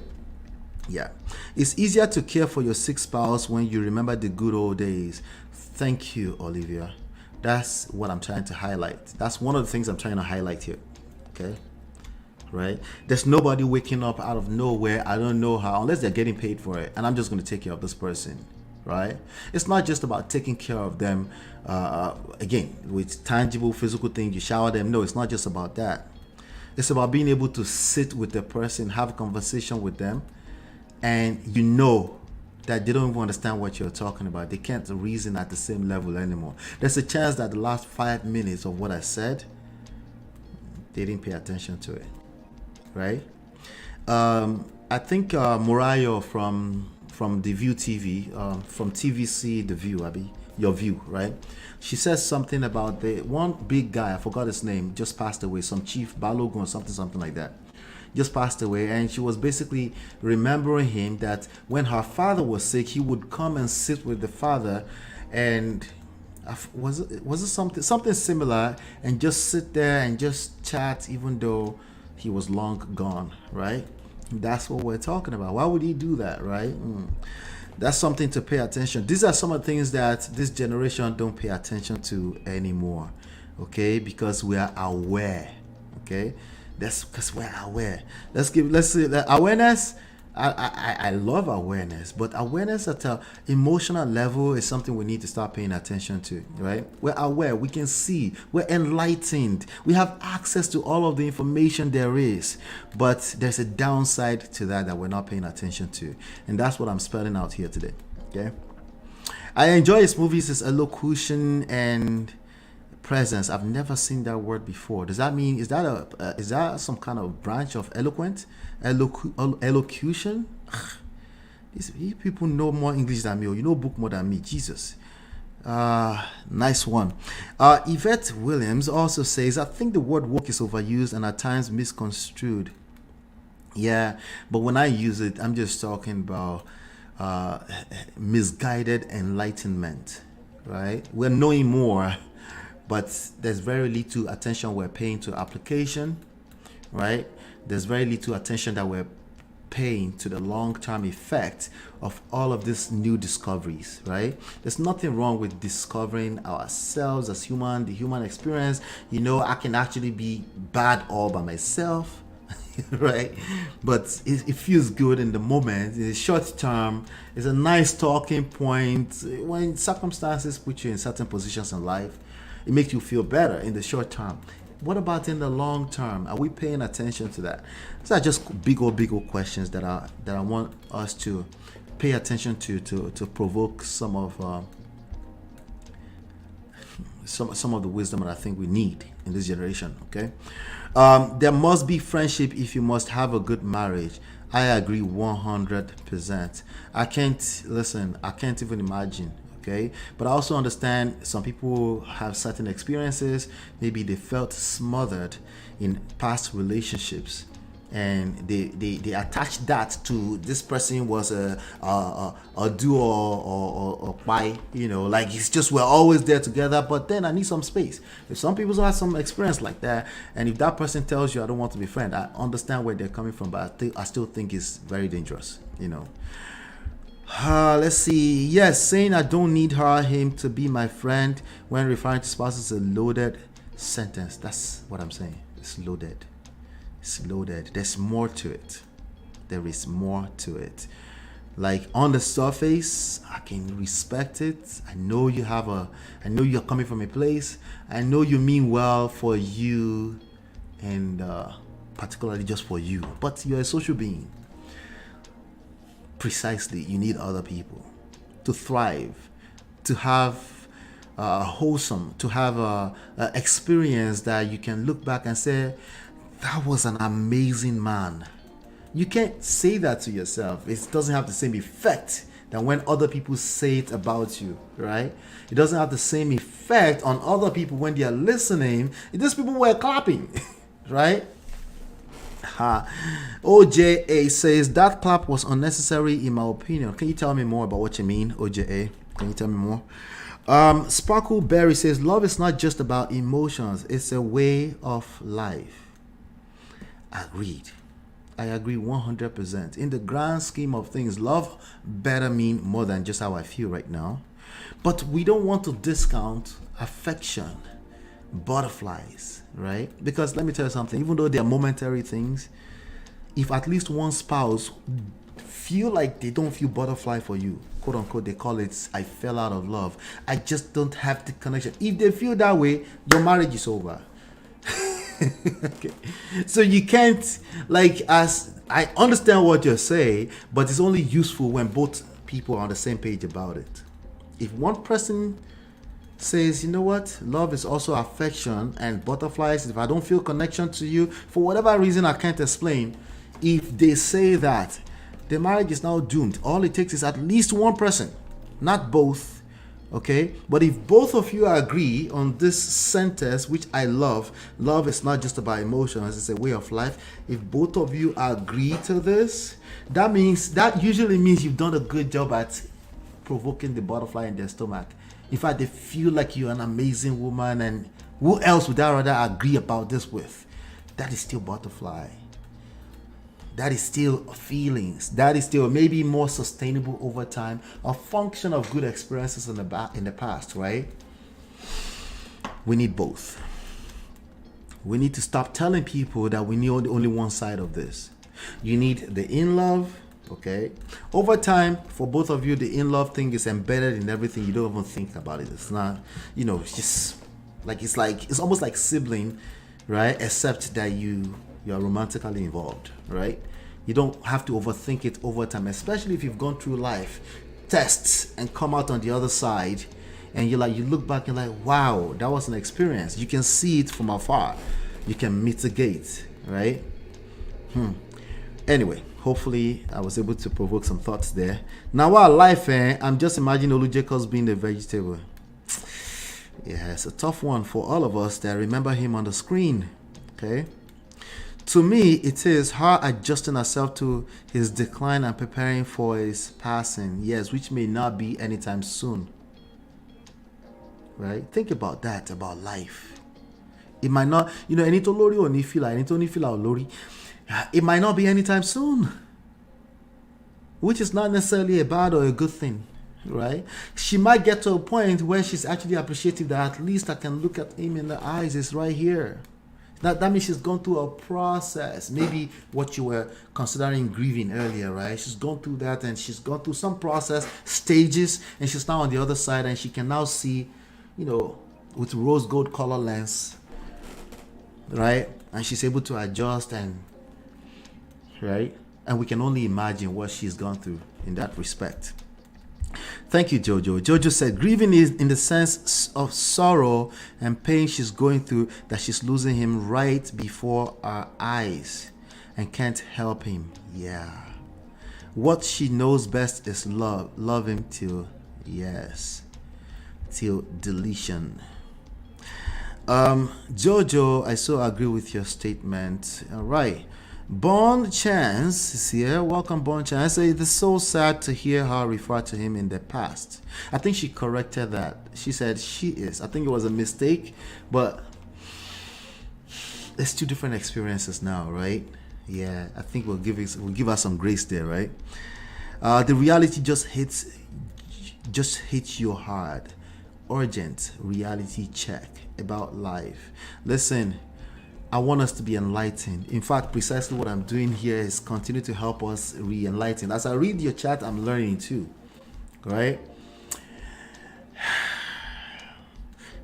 S5: Yeah. It's easier to care for your sick spouse when you remember the good old days. Thank you, Olivia. That's what I'm trying to highlight. That's one of the things I'm trying to highlight here. Okay? Right? There's nobody waking up out of nowhere. I don't know how, unless they're getting paid for it. And I'm just going to take care of this person. Right? It's not just about taking care of them, again, with tangible physical things. You shower them. No, it's not just about that. It's about being able to sit with the person, have a conversation with them, and you know that they don't even understand what you're talking about. They can't reason at the same level anymore. There's a chance that the last 5 minutes of what I said, they didn't pay attention to it, right? I think Morayo from the View TV, from TVC The View, Your View, right? She says something about the one big guy, I forgot his name, just passed away, some Chief Balogun or something like that. Just passed away, and she was basically remembering him that when her father was sick, he would come and sit with the father, and was it something similar, and just sit there and just chat, even though he was long gone, right? That's what we're talking about. Why would he do that, right? That's something to pay attention. These are some of the things that this generation don't pay attention to anymore, okay? Because we are aware, okay? That's because we're aware. Let's see that awareness. I love awareness, but awareness at an emotional level is something we need to start paying attention to, right? We're aware, we can see, we're enlightened, we have access to all of the information there is, but there's a downside to that we're not paying attention to, and that's what I'm spelling out here today. Okay, I enjoy his movies, his elocution and presence. I've never seen that word before. Does that mean, is that some kind of branch of elocution? These people know more English than me, or you know book more than me. Jesus. Nice one. Yvette Williams also says, I think the word woke is overused and at times misconstrued. Yeah, but when I use it, I'm just talking about misguided enlightenment, right? We're knowing more, but there's very little attention we're paying to application, right? There's very little attention that we're paying to the long-term effect of all of these new discoveries, right? There's nothing wrong with discovering ourselves as human, the human experience. You know, I can actually be bad all by myself, right? But it feels good in the moment. In the short term, it's a nice talking point. When circumstances put you in certain positions in life, it makes you feel better in the short term. What about in the long term? Are we paying attention to that? These are just big old questions that I want us to pay attention to provoke some of the wisdom that I think we need in this generation. Okay, there must be friendship if you must have a good marriage. I agree 100%. I can't even imagine. Okay, but I also understand some people have certain experiences. Maybe they felt smothered in past relationships, and they attach that to this person was a duo or bi, you know, like it's just we're always there together, but then I need some space. If some people have some experience like that, and if that person tells you I don't want to be friend, I understand where they're coming from, but I still think it's very dangerous, you know. Let's see. Yes, saying I don't need him to be my friend when referring to spouses is a loaded sentence. That's what I'm saying. It's loaded. It's loaded. There's more to it. There is more to it. Like on the surface, I can respect it. I know you're coming from a place. I know you mean well for you, and particularly just for you. But you're a social being. Precisely, you need other people to thrive, to have wholesome, to have a experience that you can look back and say, that was an amazing man. You can't say that to yourself. It doesn't have the same effect than when other people say it about you, right? It doesn't have the same effect on other people when they are listening. These people were clapping, right? OJA says that clap was unnecessary in my opinion. Can you tell me more about what you mean, OJA? Can you tell me more? Sparkleberry says love is not just about emotions, it's a way of life. Agreed. I agree 100%. In the grand scheme of things, love better mean more than just how I feel right now. But we don't want to discount affection, butterflies, right? Because let me tell you something, even though they are momentary things, if at least one spouse feel like they don't feel butterfly for you, quote unquote, they call it I fell out of love, I just don't have the connection. If they feel that way, your marriage is over. Okay. So you can't, like, as I understand what you're saying, but it's only useful when both people are on the same page about it. If one person says, you know what, love is also affection and butterflies, if I don't feel connection to you for whatever reason I can't explain, if they say that, the marriage is now doomed. All it takes is at least one person, not both. Okay, but if both of you agree on this sentence, which I love is not just about emotions, it's a way of life. If both of you agree to this, that usually means you've done a good job at provoking the butterfly in their stomach. In fact, they feel like you're an amazing woman, and who else would I rather agree about this with? That is still butterfly. That is still feelings. That is still maybe more sustainable over time, a function of good experiences in the past, right? We need both. We need to stop telling people that we need only one side of this. You need the in love, okay? Over time, for both of you, the in love thing is embedded in everything. You don't even think about it. It's not, it's just it's almost like sibling, right? Except that you are romantically involved, right? You don't have to overthink it over time, especially if you've gone through life tests and come out on the other side, and you look back and like, wow, that was an experience. You can see it from afar. You can mitigate, right? Anyway, hopefully I was able to provoke some thoughts there. Now, while life, I'm just imagining Olu Jacobs being a vegetable. Yeah, it's a tough one for all of us that remember him on the screen, okay? To me, it is her adjusting herself to his decline and preparing for his passing. Yes, which may not be anytime soon. Right? Think about that, about life. It might not, lori or lori. It might not be anytime soon. Which is not necessarily a bad or a good thing. Right? She might get to a point where she's actually appreciative that at least I can look at him in the eyes. It's right here. That means she's gone through a process. Maybe what you were considering grieving earlier, right? She's gone through that, and she's gone through some process, stages, and she's now on the other side, and she can now see, with rose gold color lens, right? And she's able to adjust, and right? And we can only imagine what she's gone through in that respect. Thank you, Jojo. Jojo said, grieving is in the sense of sorrow and pain she's going through, that she's losing him right before our eyes and can't help him. Yeah. What she knows best is love. Love him till deletion. Jojo, I so agree with your statement. All right. Bon Chance is here. Welcome, Bon Chance. It is so sad to hear her refer to him in the past. I think she corrected that. She said she is. I think it was a mistake, but it's two different experiences now, right? Yeah, I think we'll give us some grace there, right? The reality just hits you hard. Urgent reality check about life. Listen, I want us to be enlightened. In fact, precisely what I'm doing here is continue to help us re-enlighten. As I read your chat, I'm learning too, right?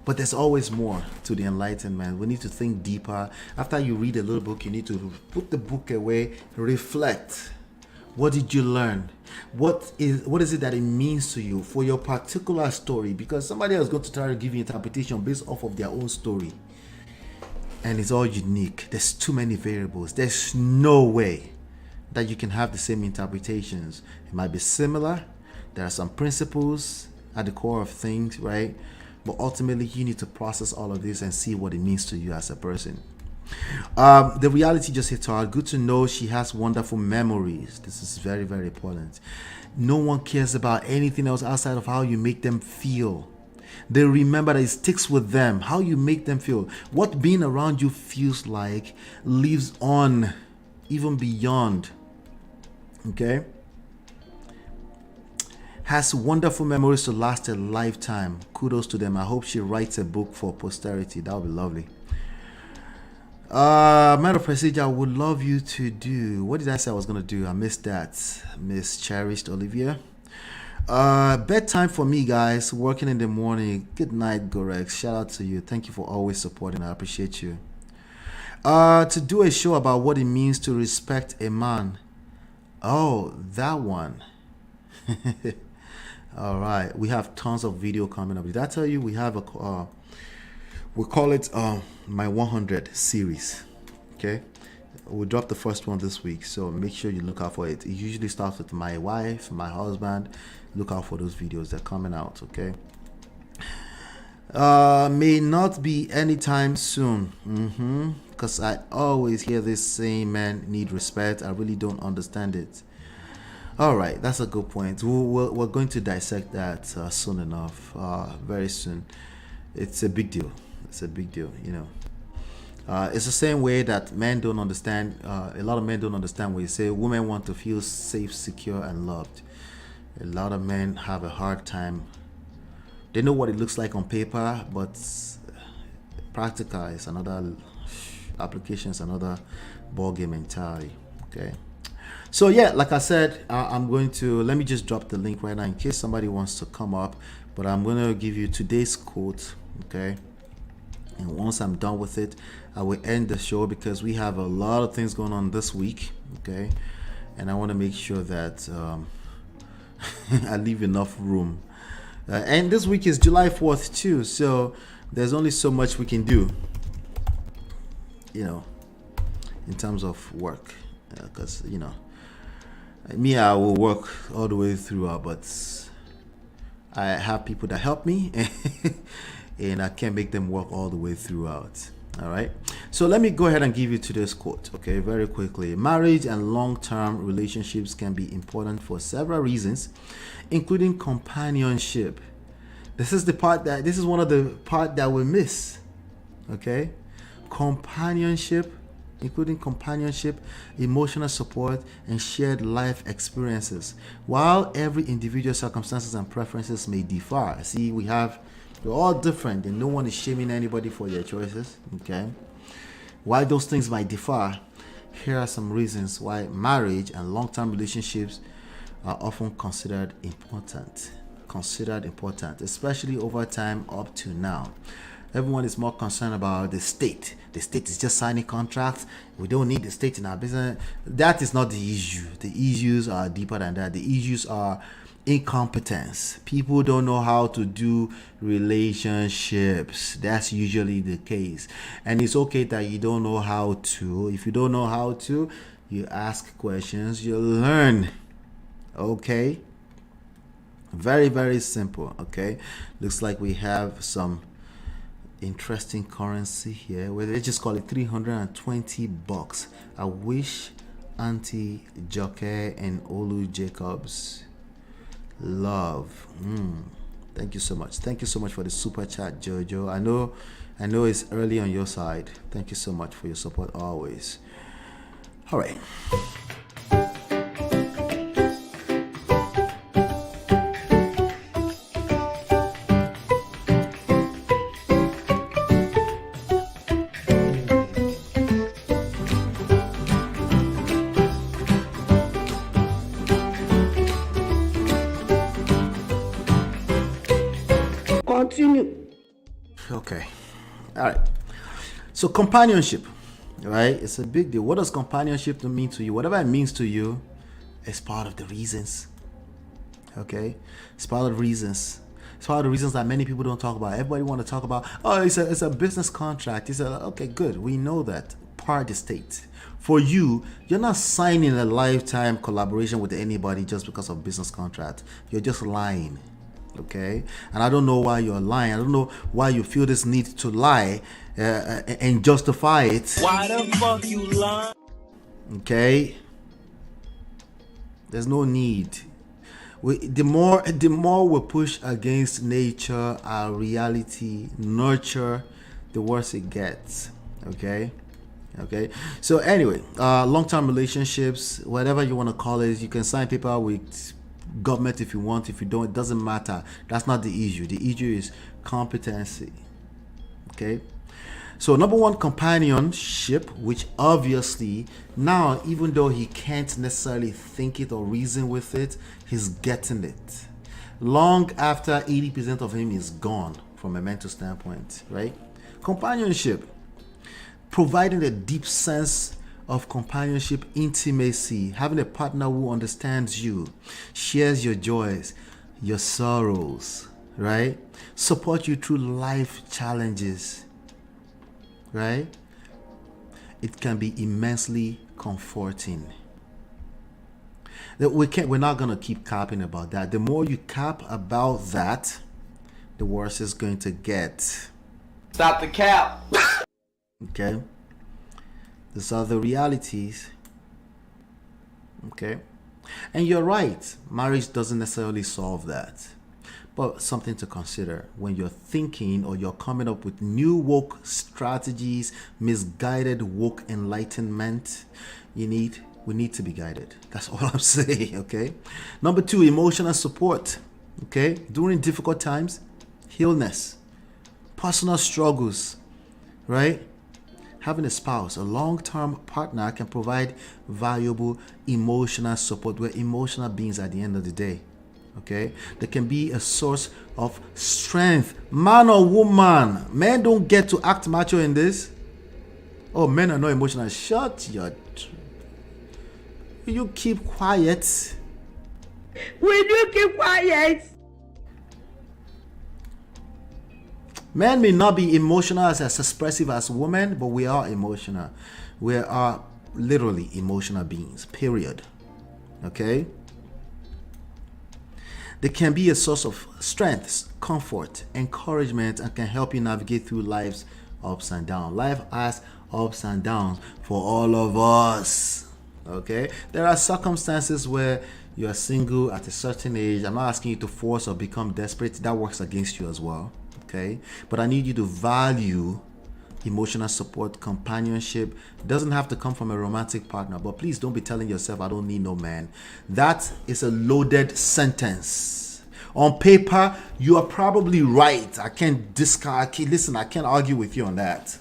S5: But there's always more to the enlightenment. We need to think deeper. After you read a little book, you need to put the book away, reflect. What did you learn? What is it that it means to you for your particular story? Because somebody else is going to try to give you interpretation based off of their own story. And it's all unique. There's too many variables. There's no way that you can have the same interpretations. It might be similar. There are some principles at the core of things, right? But ultimately, you need to process all of this and see what it means to you as a person. The reality just hit her. Good to know she has wonderful memories. This is very, very important. No one cares about anything else outside of how you make them feel. They remember that it sticks with them, how you make them feel. What being around you feels like lives on, even beyond. Okay? Has wonderful memories to last a lifetime. Kudos to them. I hope she writes a book for posterity. That would be lovely. Matter of procedure, I would love you to do. What did I say I was going to do? I missed that. Miss Cherished Olivia. Bedtime for me, guys. Working in the morning. Good night, Gorex. Shout out to you. Thank you for always supporting. I appreciate you. To do a show about what it means to respect a man. Oh, that one. All right. We have tons of video coming up. Did I tell you we have a we call it my 100 series. Okay, we'll drop the first one this week, so make sure you look out for it. It usually starts with my wife, my husband. Look out for those videos. They're coming out. Okay, may not be anytime soon, because I always hear this saying, men need respect. I really don't understand it. All right, that's a good point. We're going to dissect that soon enough, very soon. It's a big deal. It's a big deal, you know. It's the same way that men don't understand. A lot of men don't understand when you say women want to feel safe, secure, and loved. A lot of men have a hard time. They know what it looks like on paper, but practical is another application, is another ball game entirely. Okay. So yeah, like I said, I'm going to let me just drop the link right now in case somebody wants to come up. But I'm going to give you today's quote. Okay. And once I'm done with it, I will end the show because we have a lot of things going on this week, okay? And I want to make sure that I leave enough room. And this week is July 4th too, so there's only so much we can do, you know, in terms of work. Because, you know, me, I will work all the way throughout, but I have people that help me. And I can't make them work all the way throughout. All right. So let me go ahead and give you today's quote. Okay, very quickly. Marriage and long-term relationships can be important for several reasons, including companionship. This is one of the part that we miss. Okay, companionship, including companionship, emotional support, and shared life experiences. While every individual circumstances and preferences may differ, see, we're all different, and no one is shaming anybody for their choices. Okay, while those things might differ, here are some reasons why marriage and long-term relationships are often considered important, especially over time up to now. Everyone is more concerned about the state. The state is just signing contracts. We don't need the state in our business. That is not the issue. The issues are deeper than that. The issues are incompetence. People don't know how to do relationships. That's usually the case. And it's okay that you don't know how to. If you don't know how to, you ask questions, you learn. Okay? Very, very simple. Okay? Looks like we have some interesting currency here. Well, let's just call it $320. I wish Auntie Joke and Olu Jacobs love. Thank you so much. Thank you so much for the super chat, Jojo. I know it's early on your side. Thank you so much for your support always. All right.
S8: Continue.
S5: Okay. All right. So companionship, right? It's a big deal. What does companionship mean to you? Whatever it means to you is part of the reasons. Okay? It's part of the reasons. It's part of the reasons that many people don't talk about. Everybody want to talk about, oh, it's a business contract. Okay, good. We know that. Part of the state. For you, you're not signing a lifetime collaboration with anybody just because of business contract. You're just lying. Okay, and I don't know why you're lying. I don't know why you feel this need to lie and justify it.
S1: Why the fuck you lying?
S5: Okay, there's no need. The more we push against nature, our reality, nurture, the worse it gets. Okay. So anyway, long-term relationships, whatever you want to call it, you can sign paper with government if you want. If you don't, it doesn't matter. That's not the issue. The issue is competency. Okay, so number one, companionship, which obviously now, even though he can't necessarily think it or reason with it, he's getting it long after 80% of him is gone from a mental standpoint, right? Companionship, providing a deep sense of companionship, intimacy, having a partner who understands you, shares your joys, your sorrows, right? Support you through life challenges, right? It can be immensely comforting. We're not gonna keep capping about that. The more you cap about that, the worse it's going to get.
S8: Stop the cap.
S5: Okay? These are the realities. Okay? And you're right. Marriage doesn't necessarily solve that. But something to consider when you're thinking or you're coming up with new woke strategies, misguided woke enlightenment. We need to be guided. That's all I'm saying. Okay? Number two, emotional support. Okay? During difficult times, illness, personal struggles, right? Having a spouse, a long-term partner, can provide valuable emotional support. We're emotional beings at the end of the day. Okay? They can be a source of strength. Man or woman. Men don't get to act macho in this. Oh, men are not emotional. Shut your... Will you keep quiet?
S8: Will you keep quiet?
S5: Men may not be emotional as expressive as women, but we are emotional. We are literally emotional beings, period. Okay? They can be a source of strength, comfort, encouragement, and can help you navigate through life's ups and downs. Life has ups and downs for all of us. Okay? There are circumstances where you are single at a certain age. I'm not asking you to force or become desperate. That works against you as well. Okay, but I need you to value emotional support, companionship. It doesn't have to come from a romantic partner, but please don't be telling yourself, I don't need no man. That is a loaded sentence. On paper, you are probably right. I can't discount. Listen, I can't argue with you on that.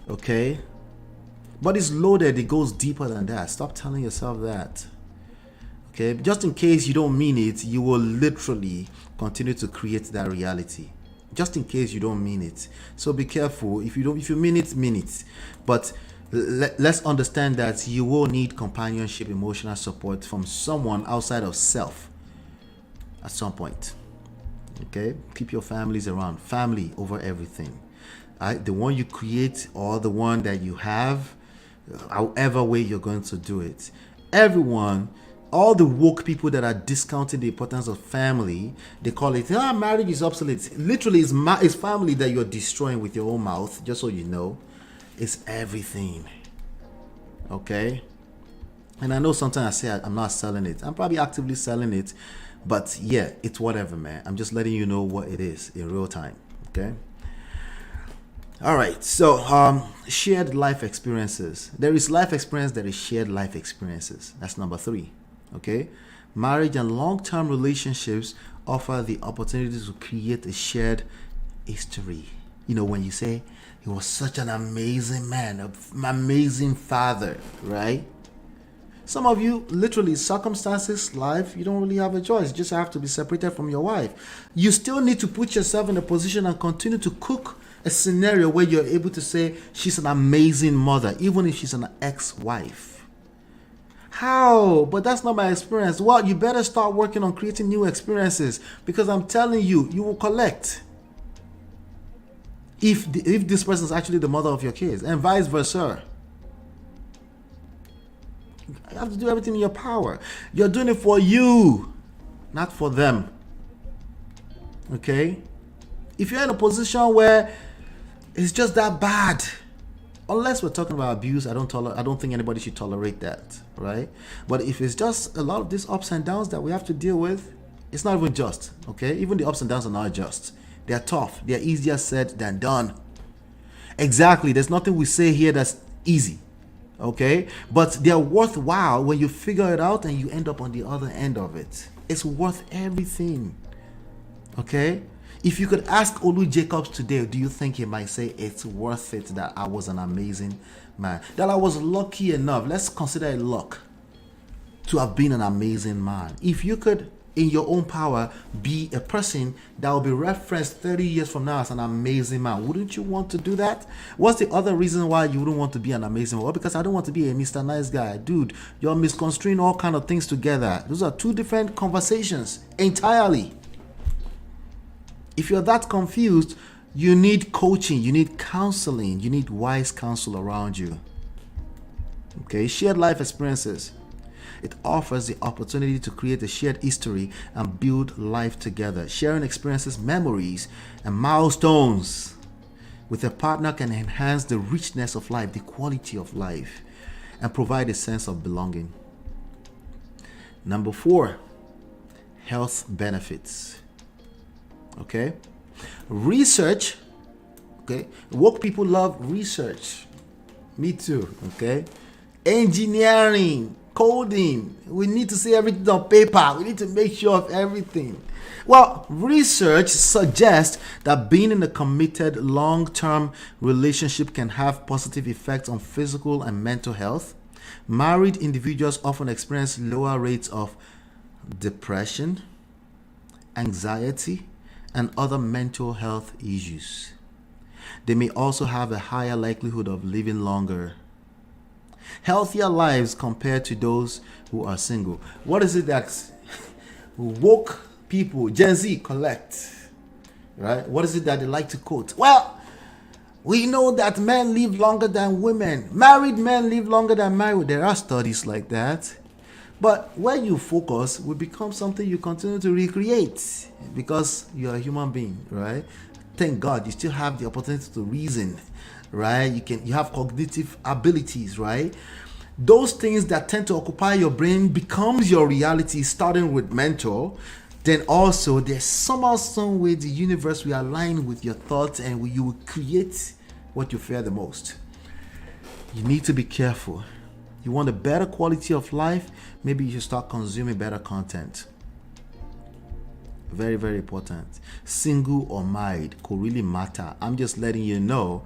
S5: Okay, but it's loaded. It goes deeper than that. Stop telling yourself that. Okay, just in case you don't mean it, you will literally continue to create that reality. Just in case you don't mean it. So be careful. If you mean it. But let's understand that you will need companionship, emotional support from someone outside of self at some point. Okay? Keep your families around. Family over everything. The one you create or the one that you have, however way you're going to do it. Everyone all the woke people that are discounting the importance of family, they call it, marriage is obsolete. Literally, it's family that you're destroying with your own mouth, just so you know. It's everything. Okay? And I know sometimes I say I'm not selling it. I'm probably actively selling it. But yeah, it's whatever, man. I'm just letting you know what it is in real time. Okay? All right. So, shared life experiences. There is life experience, there is shared life experiences. That's number 3. Okay? Marriage and long-term relationships offer the opportunity to create a shared history. You know, when you say, he was such an amazing man, an amazing father, right? Some of you, literally, circumstances, life, you don't really have a choice. You just have to be separated from your wife. You still need to put yourself in a position and continue to cook a scenario where you're able to say, she's an amazing mother, even if she's an ex-wife. How? But that's not my experience. Well, you better start working on creating new experiences, because I'm telling you, you will collect. If this person is actually the mother of your kids, and vice versa. You have to do everything in your power. You're doing it for you, not for them. Okay? If you're in a position where it's just that bad, unless we're talking about abuse, I don't think anybody should tolerate that, right? But if it's just a lot of these ups and downs that we have to deal with, it's not even just, okay? Even the ups and downs are not just. They're tough. They're easier said than done. Exactly. There's nothing we say here that's easy. Okay? But they're worthwhile when you figure it out and you end up on the other end of it. It's worth everything. Okay? If you could ask Olu Jacobs today, do you think he might say it's worth it that I was an amazing man? That I was lucky enough, let's consider it luck, to have been an amazing man. If you could, in your own power, be a person that will be referenced 30 years from now as an amazing man, wouldn't you want to do that? What's the other reason why you wouldn't want to be an amazing man? Well, because I don't want to be a Mr. Nice Guy. Dude, you're misconstruing all kind of things together. Those are two different conversations entirely. If you're that confused, you need coaching, you need counseling, you need wise counsel around you. Okay, shared life experiences. It offers the opportunity to create a shared history and build life together. Sharing experiences, memories, and milestones with a partner can enhance the richness of life, the quality of life, and provide a sense of belonging. Number 4, health benefits. Okay? Research. Okay? Woke people love research. Me too. Okay? Engineering. Coding. We need to see everything on paper. We need to make sure of everything. Well, research suggests that being in a committed long-term relationship can have positive effects on physical and mental health. Married individuals often experience lower rates of depression, anxiety, and other mental health issues. They may also have a higher likelihood of living longer, healthier lives compared to those who are single. What is it that woke people, Gen Z, collect? Right? What is it that they like to quote? Well, we know that men live longer than women. Married men live longer than married. There are studies like that. But where you focus will become something you continue to recreate because you're a human being, right? Thank God you still have the opportunity to reason, right? You have cognitive abilities, right? Those things that tend to occupy your brain becomes your reality, starting with mental. Then also there's somehow, some way the universe will align with your thoughts and you will create what you fear the most. You need to be careful. You want a better quality of life, maybe you should start consuming better content. Very, very important. Single or married could really matter. I'm just letting you know,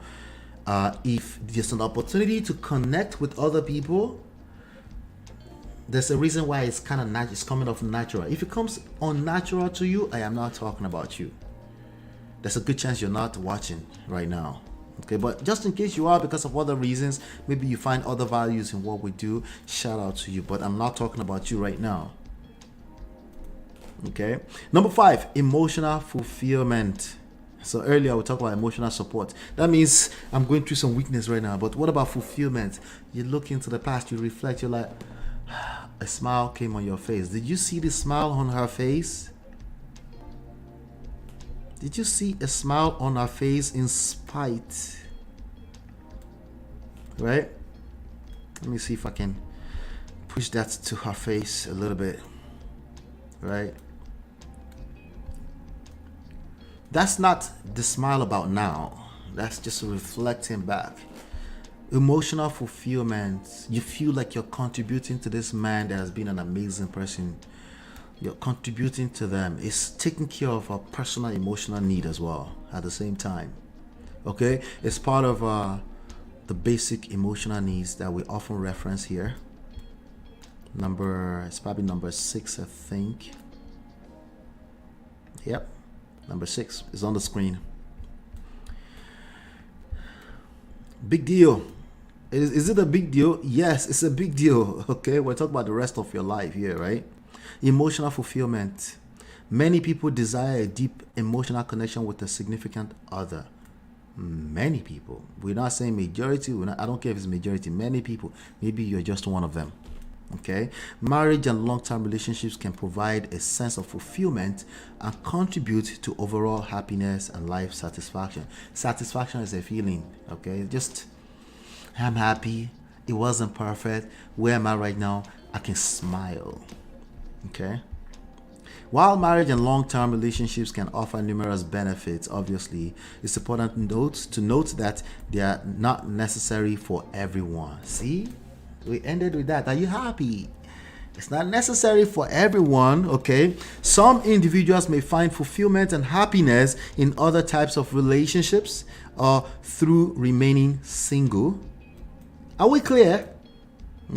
S5: if there's an opportunity to connect with other people, there's a reason why it's kind of it's coming off natural. If it comes unnatural to you, I am not talking about you. There's a good chance you're not watching right now. Okay, but just in case you are, because of other reasons, maybe you find other values in what we do, shout out to you, but I'm not talking about you right now. Okay, number 5, emotional fulfillment. So earlier we talked about emotional support. That means I'm going through some weakness right now, but what about fulfillment? You look into the past, you reflect, you're like, a smile came on your face. Did you see the smile on her face? Did you see a smile on her face in spite? Right? Let me see if I can push that to her face a little bit. Right? That's not the smile about now. That's just reflecting back. Emotional fulfillment. You feel like you're contributing to this man that has been an amazing person. You're contributing to them. It's taking care of a personal emotional need as well at the same time. Okay? It's part of the basic emotional needs that we often reference here. It's probably number 6, I think. Yep. Number 6 is on the screen. Big deal. Is it a big deal? Yes, it's a big deal. Okay, we're talking about the rest of your life here, right? Emotional fulfillment. Many people desire a deep emotional connection with a significant other. Many people. We're not saying majority. I don't care if it's majority. Many people. Maybe you're just one of them. Okay, marriage and long-term relationships can provide a sense of fulfillment and contribute to overall happiness and life satisfaction. Satisfaction is a feeling. Okay, just I'm happy. It wasn't perfect. Where am I right now? I can smile. Okay. While marriage and long-term relationships can offer numerous benefits, obviously, it's important to note that they are not necessary for everyone. See? We ended with that. Are you happy? It's not necessary for everyone, okay? Some individuals may find fulfillment and happiness in other types of relationships or through remaining single. Are we clear?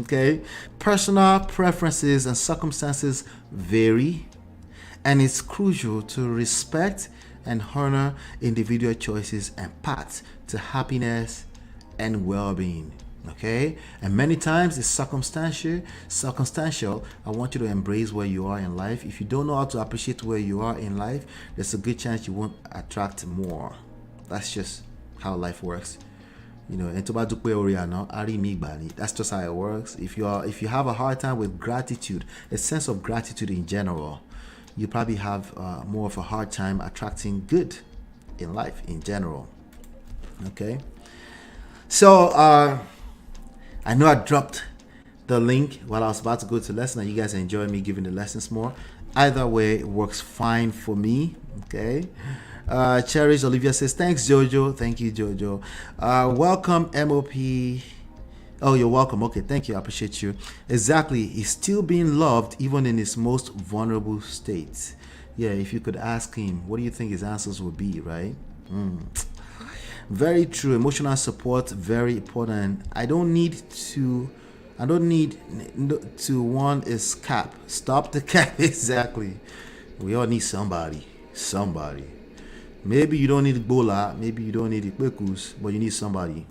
S5: Okay. Personal preferences and circumstances vary, and it's crucial to respect and honor individual choices and paths to happiness and well-being. Okay, and many times it's circumstantial. I want you to embrace where you are in life. If you don't know how to appreciate where you are in life, there's a good chance you won't attract more. That's just how life works. You know, that's just how it works. If you have a hard time with gratitude, a sense of gratitude in general, you probably have more of a hard time attracting good in life in general. Okay, so I know I dropped the link while I was about to go to lesson, and you guys enjoy me giving the lessons more. Either way, it works fine for me. Okay. Cherish Olivia says, thanks, Jojo. Thank you, Jojo. Welcome, MOP. Oh, you're welcome. Okay, thank you. I appreciate you. Exactly. He's still being loved even in his most vulnerable state. Yeah, if you could ask him, what do you think his answers would be, right? Very true. Emotional support, very important. I don't need to want is cap. Stop the cap. Exactly. We all need somebody. Maybe you don't need Ebola, maybe you don't need Ikwekus, but you need somebody.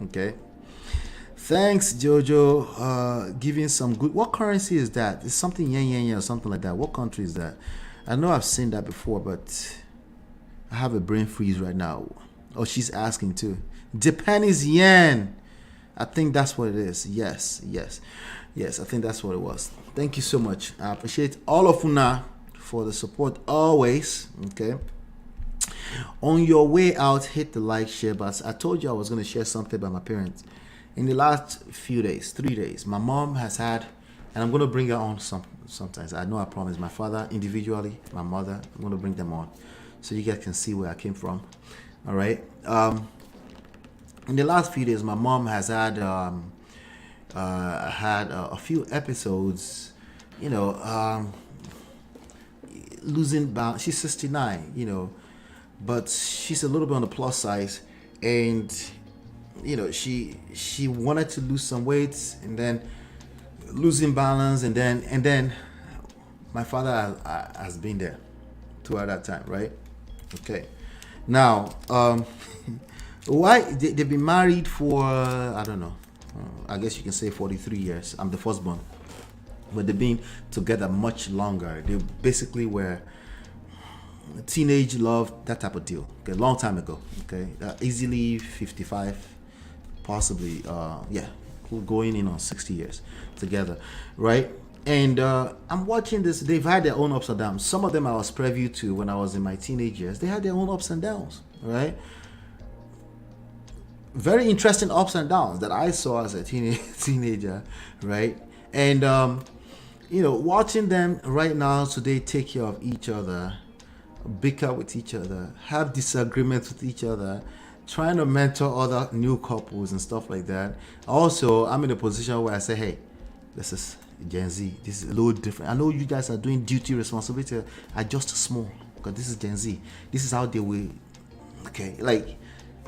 S5: Okay. Thanks, Jojo. Giving some good. What currency is that? It's something yen or something like that. What country is that? I know I've seen that before, but I have a brain freeze right now. Oh, she's asking too. Japan is yen. I think that's what it is. Yes. I think that's what it was. Thank you so much. I appreciate all of Una for the support always. Okay. On your way out, hit the like, share button. I told you I was going to share something about my parents. In the last few days, 3 days, my mom has had, and I'm going to bring her on sometimes. I know I promised my father individually, my mother. I'm going to bring them on so you guys can see where I came from. All right. In the last few days, my mom has had a few episodes. You know, losing balance. She's 69. You know, but she's a little bit on the plus size, and you know, she wanted to lose some weight, and then losing balance, and then my father has been there throughout that time, right? Okay. Now, why they've been married for I don't know. I guess you can say 43 years. I'm the firstborn, but they've been together much longer. They basically were teenage love, that type of deal. Okay, long time ago. Okay, easily 55, possibly. Going in on 60 years together, right? And I'm watching this. They've had their own ups and downs. Some of them I was privy to when I was in my teenage years. They had their own ups and downs, right? Very interesting ups and downs that I saw as a teenager, right? And watching them right now today take care of each other, bicker with each other, have disagreements with each other, trying to mentor other new couples and stuff like that. Also, I'm in a position where I say, hey, this is Gen Z. This is a little different. I know you guys are doing duty responsibility. Adjust small because this is Gen Z. This is how they will. Okay, like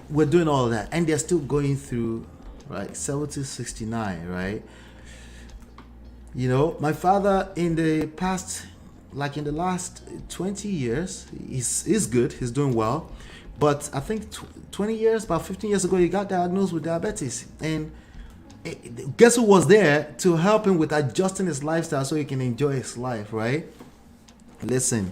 S5: we're doing all of that, and they're still going through, right? 70, 69, right? My father in the past, like in the last 20 years, is good. He's doing well, but I think 20 years, about 15 years ago, he got diagnosed with diabetes, and guess who was there to help him with adjusting his lifestyle so he can enjoy his life, right? Listen,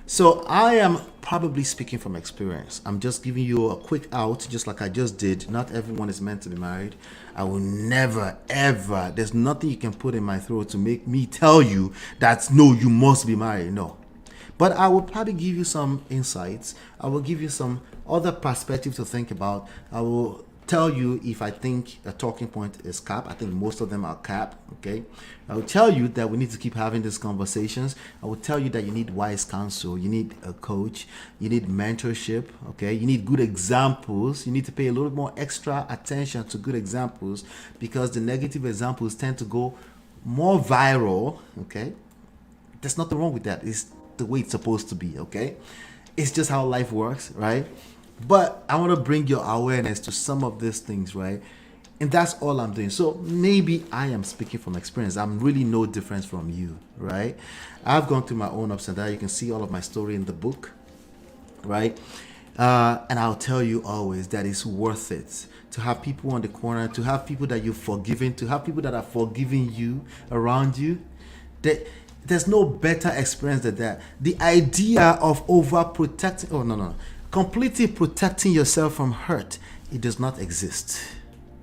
S5: so I am probably speaking from experience. I'm just giving you a quick out, just like I just did. Not everyone is meant to be married. I will never, ever, there's nothing you can put in my throat to make me tell you that, no, you must be married. No. But I will probably give you some insights. I will give you some other perspective to think about. I will tell you if I think a talking point is cap. I think most of them are cap. Okay. I will tell you that we need to keep having these conversations. I will tell you that you need wise counsel. You need a coach. You need mentorship. Okay. You need good examples. You need to pay a little more extra attention to good examples because the negative examples tend to go more viral. Okay. There's nothing wrong with that. It's the way it's supposed to be. Okay. It's just how life works, right? But I want to bring your awareness to some of these things, right? And that's all I'm doing. So maybe I am speaking from experience. I'm really no different from you, right? I've gone through my own ups and downs. You can see all of my story in the book, right? And I'll tell you always that it's worth it to have people on the corner, to have people that you've forgiven, to have people that are forgiving you around you. There's no better experience than that. The idea of overprotecting, completely protecting yourself from hurt, it does not exist.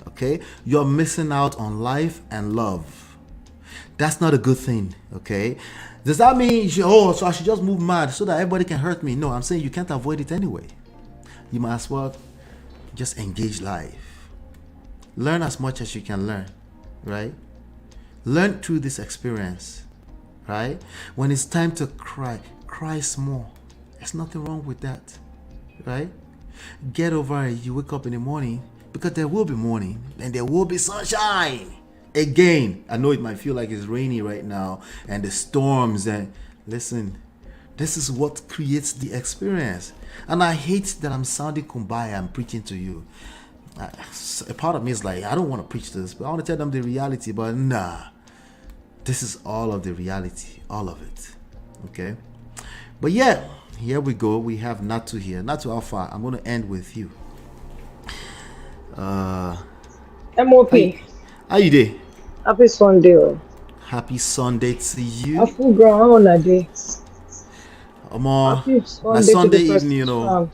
S5: Okay? You're missing out on life and love. That's not a good thing. Okay? Does that mean, so I should just move mad so that everybody can hurt me? No, I'm saying you can't avoid it anyway. You might as well just engage life. Learn as much as you can learn. Right? Learn through this experience. Right? When it's time to cry small. There's nothing wrong with that. Right? Get over it. You wake up in the morning because there will be morning and there will be sunshine. Again, I know it might feel like it's rainy right now and the storms, and listen, this is what creates the experience. And I hate that I'm sounding kumbaya and preaching to you. A part of me is like, I don't want to preach this, but I want to tell them the reality. But nah, this is all of the reality, all of it. Okay? But yeah, here we go. We have Natu here. Natu, how far? I'm going to end with you.
S8: MOP.
S5: How you doing?
S8: Happy Sunday.
S5: Happy Sunday to you.
S8: I full ground on a day.
S5: My Sunday evening, you know.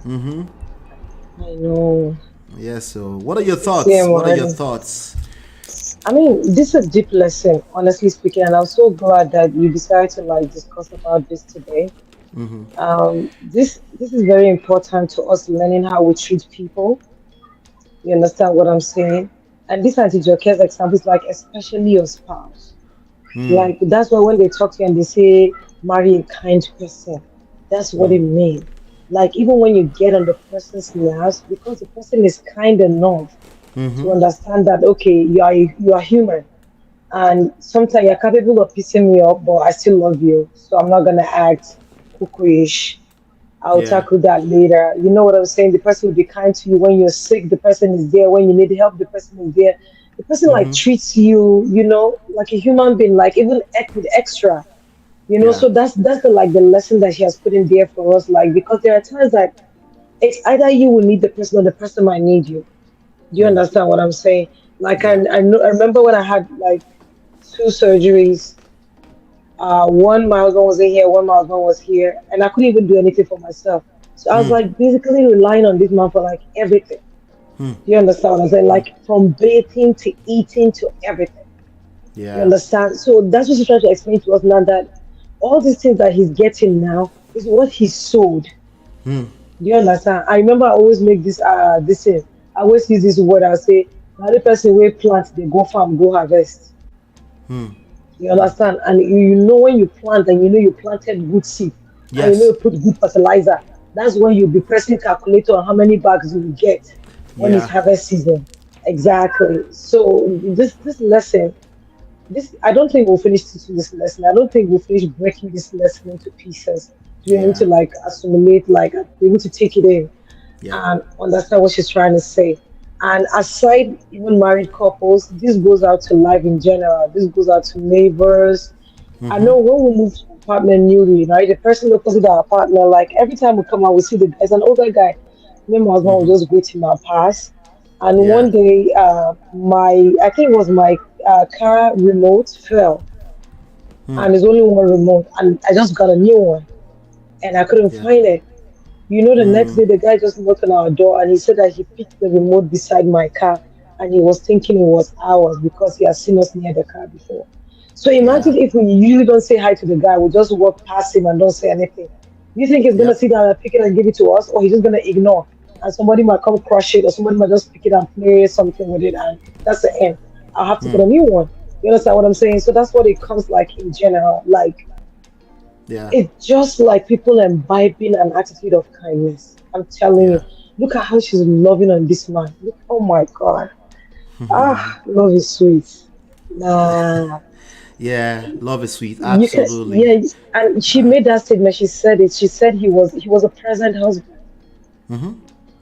S5: Mm-hmm.
S8: I know.
S5: Yeah, so what are your thoughts? What are your thoughts?
S8: I mean, this is a deep lesson, honestly speaking, and I'm so glad that you decided to discuss about this today.
S5: Mm-hmm.
S8: This is very important to us learning how we treat people. You understand what I'm saying? And this Auntie Joke's example is especially your spouse. That's why when they talk to you and they say marry a kind person, that's what it means. Even when you get on the person's nerves, because the person is kind enough to understand that you are human, and sometimes you're capable of pissing me off, but I still love you, so I'm not gonna act cuckooish. I'll tackle that later. You know what I'm saying? The person will be kind to you when you're sick. The person is there when you need help. The person is there. The person treats you, like a human being, even with extra. So that's the lesson that she has put in there for us. Because there are times that it's either you will need the person or the person might need you. Do you understand what I'm saying? I remember when I had 2 surgeries. One, my husband was in here, one, my husband was here, and I couldn't even do anything for myself. So I was basically relying on this man for everything. Do you understand what I'm saying? From bathing to eating to everything. You
S5: Yeah.
S8: understand? So that's what she's trying to explain to us now, that all these things that he's getting now is what he sowed. Do you understand? I remember I always make this thing. I always use this word. I say, now the person will plant, they go farm, go harvest. You understand? And you know when you plant and you know you planted good seed and you know
S5: Yes.
S8: you put good fertilizer, that's when you'll be pressing calculator on how many bags you will get when it's
S5: Yeah.
S8: harvest season. Exactly. So this lesson, this I don't think we'll finish teaching this lesson. I don't think we'll finish breaking this lesson into pieces to be able
S5: Yeah.
S8: to like assimilate, like be able to take it in
S5: Yeah.
S8: and understand what she's trying to say. And aside even married couples, this goes out to life in general. This goes out to neighbors. I know when we moved to apartment newly, right? The person opposite our partner, like every time we come out, we see the as an older guy. Me and my husband was just waiting my pass. And
S5: Yeah.
S8: one day, I think it was my car remote fell, and there's only one remote, and I just got a new one, and I couldn't
S5: Yeah.
S8: find it. You know, the next day the guy just knocked on our door and he said that he picked the remote beside my car and he was thinking it was ours because he has seen us near the car before. So
S5: Yeah.
S8: imagine if we usually don't say hi to the guy, we just walk past him and don't say anything. You think he's gonna
S5: Yep.
S8: sit down and pick it and give it to us, or he's just gonna ignore and somebody might come crush it, or somebody might just pick it and play something with it, and that's the end. I'll have to get a new one. You understand what I'm saying? So that's what it comes like in general. Like
S5: Yeah.
S8: it's just like people imbibing an attitude of kindness. I'm telling you.
S5: Yeah.
S8: Look at how she's loving on this man. Look, oh my God. Ah, love is sweet. Nah,
S5: Yeah. Love is sweet.
S8: you can,
S5: Absolutely.
S8: yeah. And she made that statement. She said it. She said he was a present husband.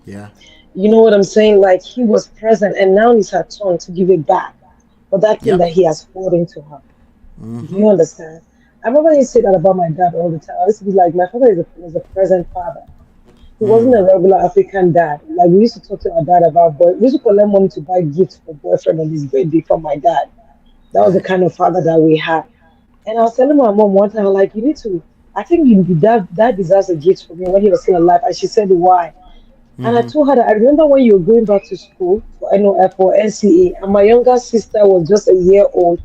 S5: Yeah.
S8: You know what I'm saying? Like he was present, and now it's her turn to give it back for that thing that
S5: Yep.
S8: he has poured into her. Do you understand? I remember he said that about my dad all the time. I used to be like, my father was a present father. He wasn't a regular African dad. Like we used to talk to our dad about boy. We used to collect money to buy gifts for boyfriend on his birthday from my dad. That was the
S5: Right.
S8: kind of father that we had. And I was telling my mom one time, like, you need to. I think that deserves a gift for me when he was still alive. And she said, why? And I told her that I remember when you were going back to school for for NCA, and my younger sister was just a year old,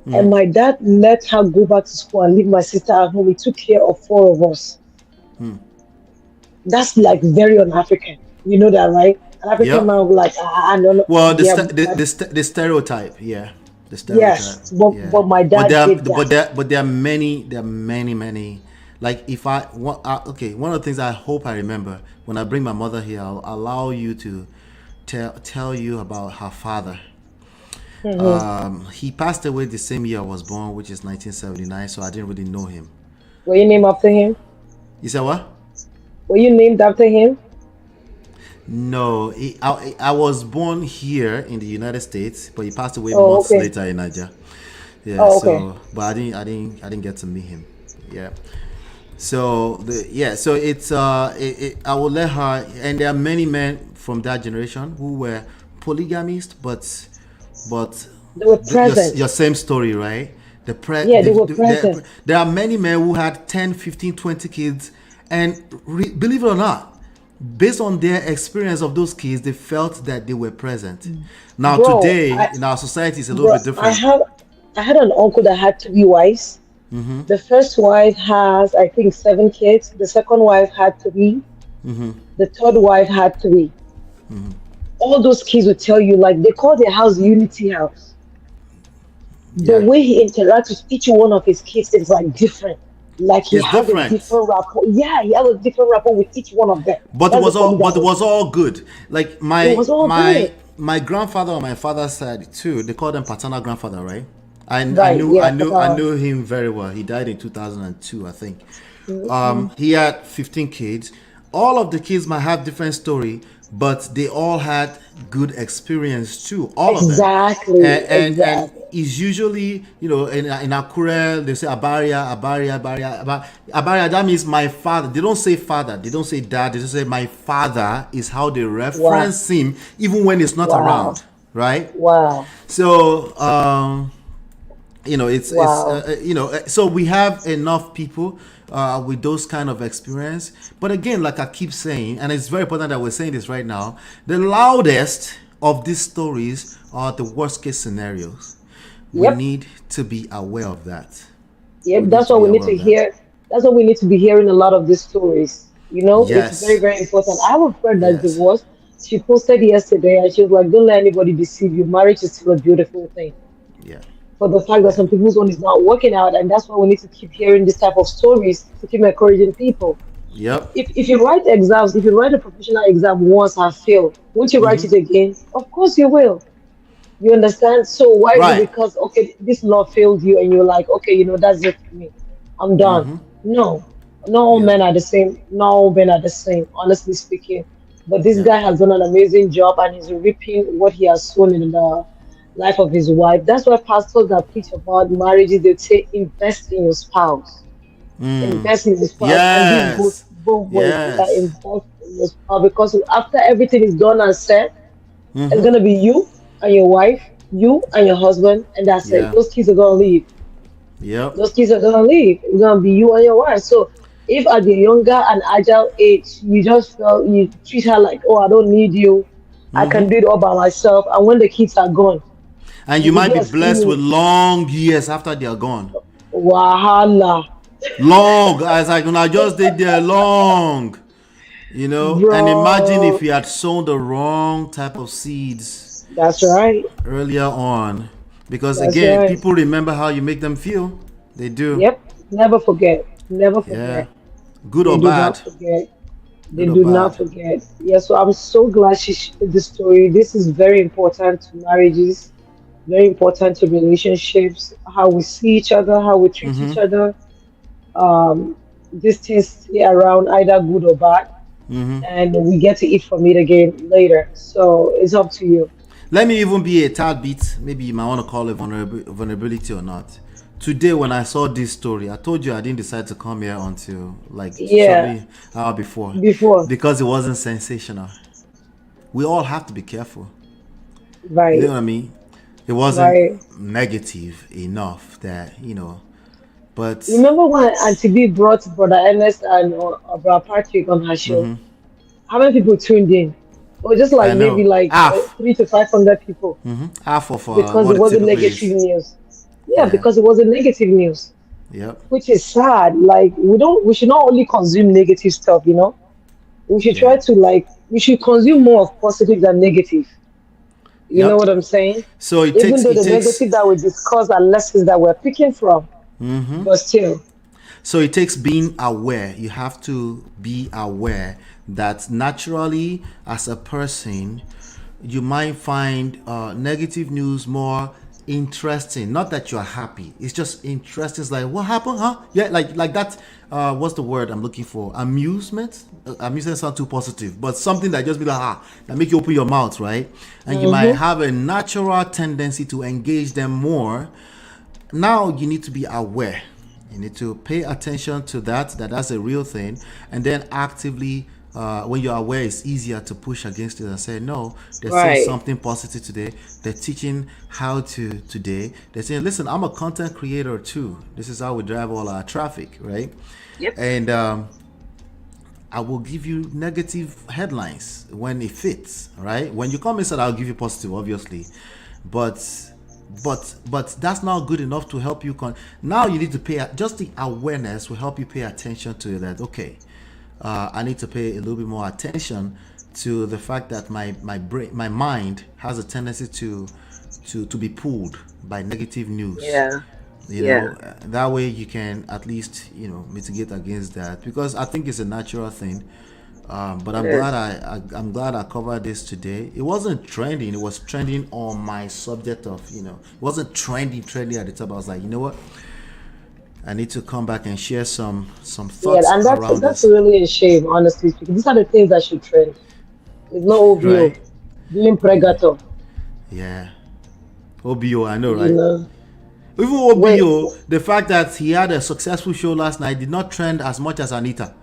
S8: and my dad let her go back to school and leave my sister at home. He took care of four of us. That's like very un-African. You know that, right? An African man
S5: Yep.
S8: will be like, I don't know.
S5: Well,
S8: Yeah,
S5: the stereotype, yeah, the stereotype,
S8: yes, but
S5: yeah.
S8: but my
S5: But
S8: dad did that.
S5: there are many. Like if okay, one of the things I hope I remember when I bring my mother here, I'll allow you to tell you about her father. He passed away the same year I was born, which is 1979. So I didn't really know him.
S8: Were you named after him?
S5: You said what?
S8: Were you named after him?
S5: No, I was born here in the United States, but he passed away
S8: Oh,
S5: months
S8: okay.
S5: later in Nigeria. Yeah,
S8: Oh, okay.
S5: so but I didn't get to meet him. Yeah. So so it's I will let her, and there are many men from that generation who were polygamists, but
S8: They were
S5: your
S8: present.
S5: same story, right?
S8: Yeah, they were present.
S5: There are many men who had 10, 15, 20 kids, and believe it or not, based on their experience of those kids, they felt that they were present. Now
S8: Bro,
S5: today
S8: I
S5: in our society, it's a little
S8: bro,
S5: bit different.
S8: I had an uncle that had three wives. The first wife has, I think, seven kids. The second wife had three. The third wife had three. All those kids would tell you, like, they call their house Unity House. The
S5: Yeah,
S8: way he interacts with each one of his kids is like different. Like he
S5: it's
S8: has a
S5: different.
S8: different rapport. Yeah, he has a different rapport with each one of them.
S5: But it
S8: That's the
S5: was
S8: polygamist.
S5: all good. Like
S8: It was all good.
S5: my grandfather on my father's side too. They call them paternal grandfather, right? I
S8: Right,
S5: knew
S8: yeah,
S5: I
S8: Papa.
S5: knew him very well. He died in 2002, I think.
S8: Mhm.
S5: He had 15 kids. All of the kids might have different story, but they all had good experience too. All of them,
S8: Exactly,
S5: and
S8: exactly.
S5: is usually, in Akure they say Abaria. That means my father. They don't say father. They don't say dad. They just say my father is how they
S8: Wow,
S5: reference him, even when it's not
S8: wow,
S5: around, right?
S8: wow,
S5: So it's
S8: wow.
S5: so we have enough people with those kind of experience, but again, like I keep saying, and it's very important that we're saying this right now, the loudest of these stories are the worst case scenarios. We
S8: Yep.
S5: need to be aware of that.
S8: Yep,
S5: We need
S8: that's
S5: to
S8: what
S5: be
S8: we need
S5: aware
S8: to
S5: of that.
S8: hear. That's what we need to be hearing a lot of these stories. It's very,
S5: Yes.
S8: very important. I have a friend that's
S5: Yes.
S8: divorced. She posted yesterday and she was like, don't let anybody deceive you. Marriage is still a beautiful thing.
S5: Yeah.
S8: For the fact that
S5: Yeah.
S8: some people's own is not working out, and that's why we need to keep hearing this type of stories to keep encouraging people.
S5: Yep.
S8: If you write exams, if you write a professional exam once and fail, won't you write
S5: Mm-hmm.
S8: it again? Of course you will. You understand? So why is it
S5: Right.
S8: because okay, this law failed you and you're like, okay, that's it for me. I'm done.
S5: Mm-hmm.
S8: No, not all
S5: Yep.
S8: men are the same. Not all men are the same, honestly speaking. But this
S5: Yep.
S8: guy has done an amazing job and he's reaping what he has sown in the life of his wife. That's why pastors that preach about marriages, they say invest in your spouse.
S5: Mm.
S8: Invest in your spouse and give both
S5: Yes.
S8: both ways. That
S5: Yes.
S8: invest in your spouse because after everything is done and said, it's
S5: Mm-hmm.
S8: gonna be you and your wife, you and your husband, and that's it.
S5: Yeah.
S8: Those kids are gonna leave.
S5: Yep.
S8: Those kids are gonna leave. It's gonna be you and your wife. So if at the younger and agile age you just felt you treat her like, oh, I don't need you, I
S5: Mm-hmm.
S8: can do it all by myself, and when the kids are gone,
S5: And you
S8: you'll be
S5: might be
S8: there
S5: blessed with
S8: screaming,
S5: long years after they are gone.
S8: Wahala,
S5: Long. As like when I just did there long. And imagine if
S8: bro.
S5: you had sown the wrong type of seeds
S8: That's right.
S5: earlier on. Because
S8: That's
S5: again,
S8: right.
S5: people remember how you make them feel. They do.
S8: Yep. Never forget. Never
S5: Yeah.
S8: forget.
S5: Good
S8: They
S5: or
S8: do not
S5: bad.
S8: forget. They
S5: Good or
S8: do not
S5: bad.
S8: forget. Yeah, so I'm so glad she shared this story. This is very important to marriages, very important to relationships, how we see each other, how we treat each other. Um, these things stay around either good or bad, and we get to eat from it again later. So it's up to you.
S5: Let me even be a tad bit, maybe you might want to call it vulnerability or not. Today, when I saw this story, I told you I didn't decide to come here until like
S8: Yeah,
S5: shortly hour before
S8: before,
S5: because it wasn't sensational. We all have to be careful. You know
S8: right,
S5: what I mean? It wasn't
S8: right.
S5: negative enough that, but
S8: Remember when Auntie B brought Brother Ernest and Brother Patrick on her show? How many people tuned in? Or just like
S5: I
S8: maybe
S5: know
S8: like
S5: half,
S8: 300 to 500 people
S5: half of
S8: because
S5: what
S8: it
S5: it
S8: wasn't
S5: typically
S8: negative
S5: is.
S8: news. Yeah,
S5: Yeah.
S8: because it wasn't negative news,
S5: Yep.
S8: which is sad. Like we should not only consume negative stuff. We should
S5: Yeah.
S8: try to we should consume more of positive than negative. You know
S5: Yep.
S8: what I'm saying?
S5: So it
S8: Even
S5: takes
S8: though
S5: it
S8: the
S5: takes
S8: negative that we discuss are lessons that we're picking from, but still,
S5: So it takes being aware. You have to be aware that naturally, as a person, you might find negative news more interesting. Not that you're happy. It's just interesting. It's like, what happened? Huh? Yeah, like that. What's the word I'm looking for? Amusement. Amusement sounds too positive, but something that just be like that make you open your mouth, right? And you might
S8: hmm
S5: have a natural tendency to engage them more. Now you need to be aware. You need to pay attention to that's a real thing, and then actively when you're aware, it's easier to push against it and say no, they're saying
S8: right,
S5: something positive today, they're teaching how to today, they're saying, listen, I'm a content creator too, this is how we drive all our traffic, right?
S8: yep,
S5: And I will give you negative headlines when it fits, right? When you come inside, I'll give you positive, obviously, but that's not good enough to help you. Now you need to pay. Just the awareness will help you pay attention to that. Okay, I need to pay a little bit more attention to the fact that my brain, my mind has a tendency to be pulled by negative news.
S8: yeah, yeah.
S5: That way you can at least mitigate against that, because I think it's a natural thing. But
S8: It
S5: I'm glad
S8: is.
S5: I'm glad I covered this today. It wasn't trending. It was trending on my subject of it wasn't trending at the top. I was like, you know what? I need to come back and share some
S8: Yeah,
S5: thoughts
S8: and
S5: around
S8: that's
S5: this.
S8: really a shame, honestly speaking. These are the things that should trend. It's not OVO
S5: Right?
S8: being pregator.
S5: Yeah. OBO, I know,
S8: You
S5: right?
S8: know,
S5: Even
S8: wait,
S5: OBO, the fact that he had a successful show last night did not trend as much as Anita.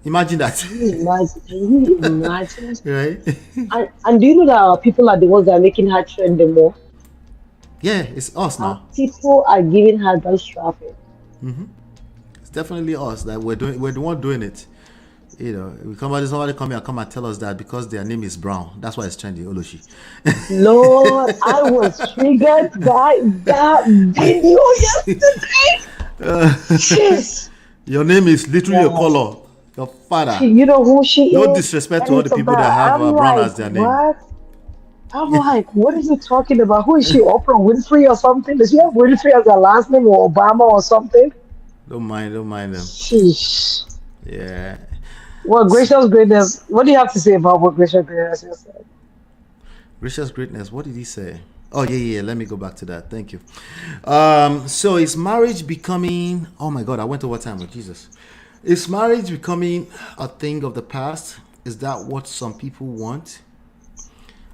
S5: Imagine that.
S8: can you imagine? Can you imagine?
S5: Right?
S8: And do you know that our people are the ones that are making her trend the more?
S5: Yeah, it's us
S8: Our
S5: now.
S8: people are giving her those traffic.
S5: It's definitely us that we're the one doing it. You know, we somebody come here and come and tell us that because their name is Brown, that's why it's trendy, Oloshi.
S8: Lord, I was triggered by that video yesterday. Jeez.
S5: Your name is literally a
S8: Yeah.
S5: color. Your father.
S8: You know who she
S5: No
S8: is?
S5: disrespect
S8: And
S5: to all
S8: it's
S5: the people that
S8: about-
S5: have
S8: I'm
S5: Brown
S8: like,
S5: as their name.
S8: what? I'm like, what is he talking about? Who is she? Oprah Winfrey or something? Does she have Winfrey as her last name or Obama or something?
S5: Don't mind them.
S8: Sheesh.
S5: Yeah.
S8: Well, gracious greatness. What do you have to say about what gracious greatness just said?
S5: Gracious greatness. What did he say? Oh yeah. Let me go back to that. Thank you. So is marriage becoming? Oh my God, I went over time with Jesus. Is marriage becoming a thing of the past? Is that what some people want?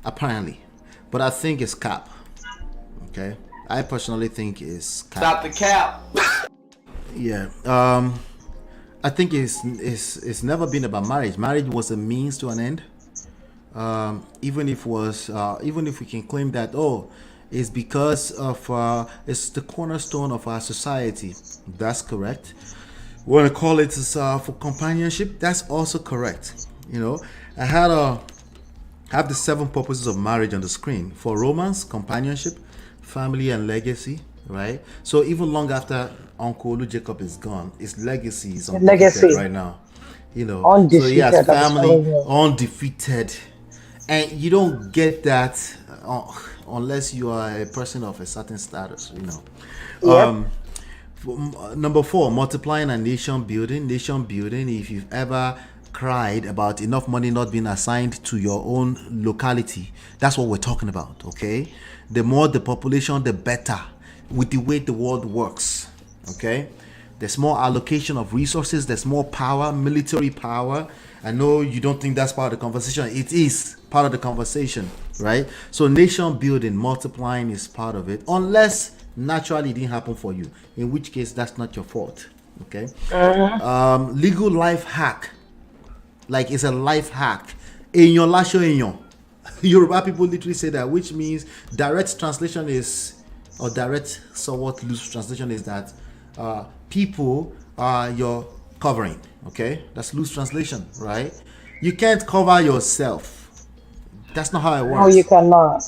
S5: Apparently, but I think it's cap. Okay, I personally think it's cap.
S9: Stop the cap.
S5: Yeah. I think it's never been about marriage. Marriage was a means to an end. Even if we can claim that it's because of it's the cornerstone of our society. That's correct. We want to call it for companionship. That's also correct. You know, I have the 7 purposes of marriage on the screen: for romance, companionship, family, and legacy. Right. So even long after Uncle Olu Jacobs is gone, his legacy is undefeated right now. You know,
S8: Undefeated,
S5: so he has family
S8: I'm telling you.
S5: undefeated, and you don't get that unless you are a person of a certain status. You know.
S8: Yep.
S5: Number 4, multiplying and nation building. Nation building. If you've ever cried about enough money not being assigned to your own locality, that's what we're talking about. Okay, the more the population, the better. With the way the world works, okay, there's more allocation of resources, there's more power, military power. I know you don't think that's part of the conversation. It is part of the conversation, right? So nation building, multiplying is part of it, unless naturally it didn't happen for you, in which case that's not your fault. Okay. Legal life hack, like it's a life hack. Eyan lasho eyan. Yoruba people literally say that, which means direct translation is, or direct somewhat loose translation is that people are your covering. Okay, that's loose translation, right? You can't cover yourself. That's not how it works.
S8: No, you cannot.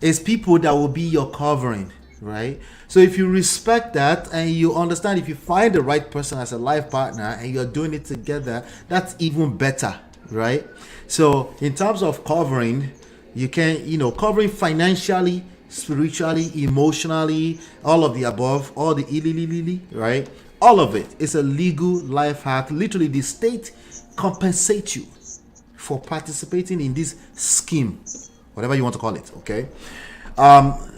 S5: It's people that will be your covering, right? So if you respect that and you understand, if you find the right person as a life partner and you're doing it together, that's even better, right? So in terms of covering, you can, covering financially, spiritually, emotionally, all of the above, all the illy, right? All of it is a legal life hack. Literally, the state compensates you for participating in this scheme, whatever you want to call it. Okay.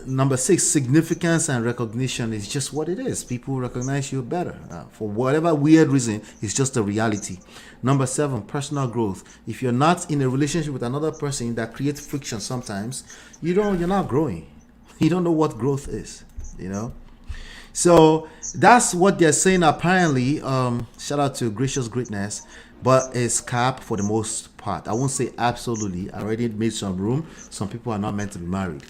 S5: Number 6, significance and recognition is just what it is. People recognize you better for whatever weird reason. It's just a reality. Number 7, personal growth. If you're not in a relationship with another person, that creates friction sometimes, you're not growing. You don't know what growth is, So that's what they're saying apparently. Shout out to Gracious Greatness, but it's cap for the most part. I won't say absolutely. I already made some room. Some people are not meant to be married.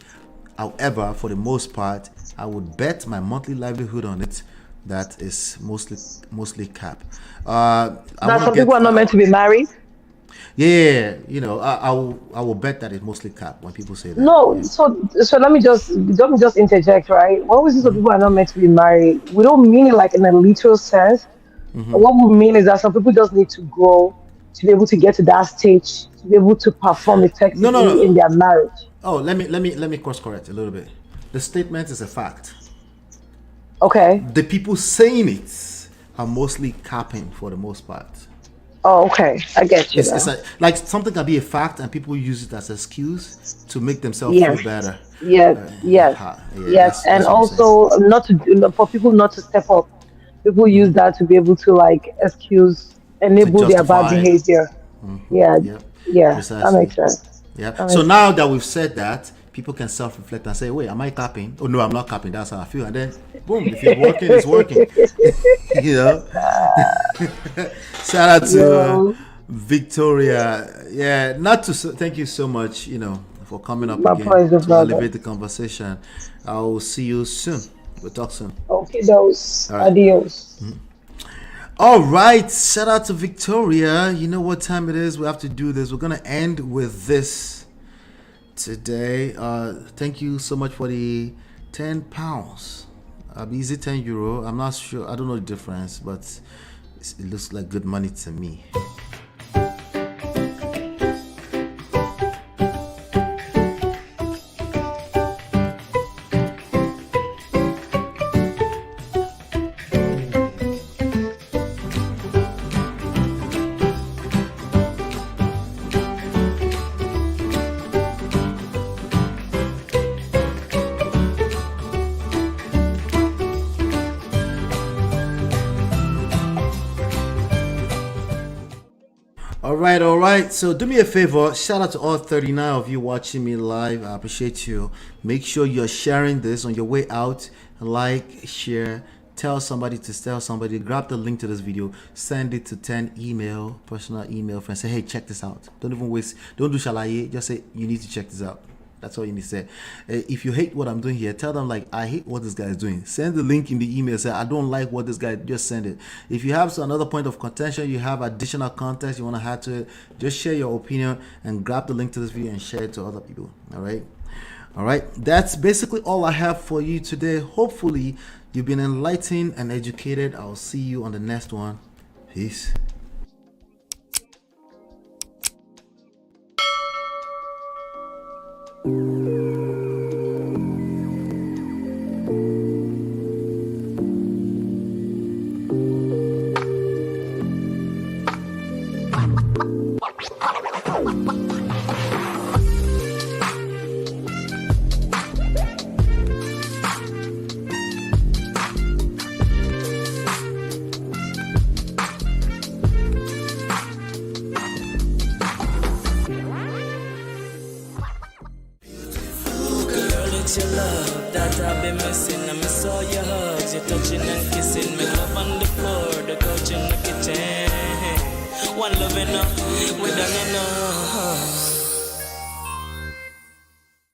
S5: However, for the most part, I would bet my monthly livelihood on it. That is mostly cap.
S8: Some people are not meant to be married.
S5: Yeah, I will bet that it's mostly cap when people say that.
S8: No,
S5: Yeah.
S8: so let me just interject, right? When we say some people are not meant to be married, we don't mean it like in a literal sense. What we mean is that some people just need to grow to be able to get to that stage, to be able to perform effectively
S5: No.
S8: in their marriage.
S5: Oh, let me course correct a little bit. The statement is a fact.
S8: Okay.
S5: The people saying it are mostly capping for the most part.
S8: Oh, okay. I get you.
S5: It's like something can be a fact and people use it as an excuse to make themselves
S8: Yes.
S5: feel better.
S8: Yes, yes,
S5: that's
S8: and
S5: what I'm
S8: also for people not to step up. People use that to be able to enable their bad
S5: justify.
S8: behavior. Yeah,
S5: Yep.
S8: yeah,
S5: Precisely.
S8: that makes sense.
S5: Yeah. So now that we've said that, people can self-reflect and say, "Wait, am I capping? Oh no, I'm not capping. That's how I feel." And then, boom! If it's working, it's working. Shout out to Victoria. Yeah. Thank you so much. For coming up
S8: My
S5: again
S8: pleasure,
S5: to
S8: brother.
S5: elevate the conversation. I will see you soon. We'll talk soon.
S8: Okay, those.
S5: All right.
S8: Adios.
S5: All right, shout out to Victoria. You know what time it is. We have to do this. We're gonna end with this today. Thank you so much for the £10. Is it €10? I'm not sure. I don't know the difference, but it looks like good money to me. All right. So do me a favor. Shout out to all 39 of you watching me live. I appreciate you. Make sure you're sharing this on your way out. Like, share, tell somebody to tell somebody. Grab the link to this video. Send it to 10 personal email friends. Say, hey, check this out. Don't even waste. Don't do shalaye. Just say, you need to check this out. That's all you need to say. If you hate what I'm doing here, tell them like, I hate what this guy is doing. Send the link in the email. Say, I don't like what this guy, just send it. If you have another point of contention, you have additional context you want to add to it, just share your opinion and grab the link to this video and share it to other people. All right. That's basically all I have for you today. Hopefully you've been enlightened and educated. I'll see you on the next one. Peace.
S1: Your love that I've been missing. I miss all your hugs, your touching and kissing. Me love on the floor, the couch in the kitchen. One love enough, we done enough.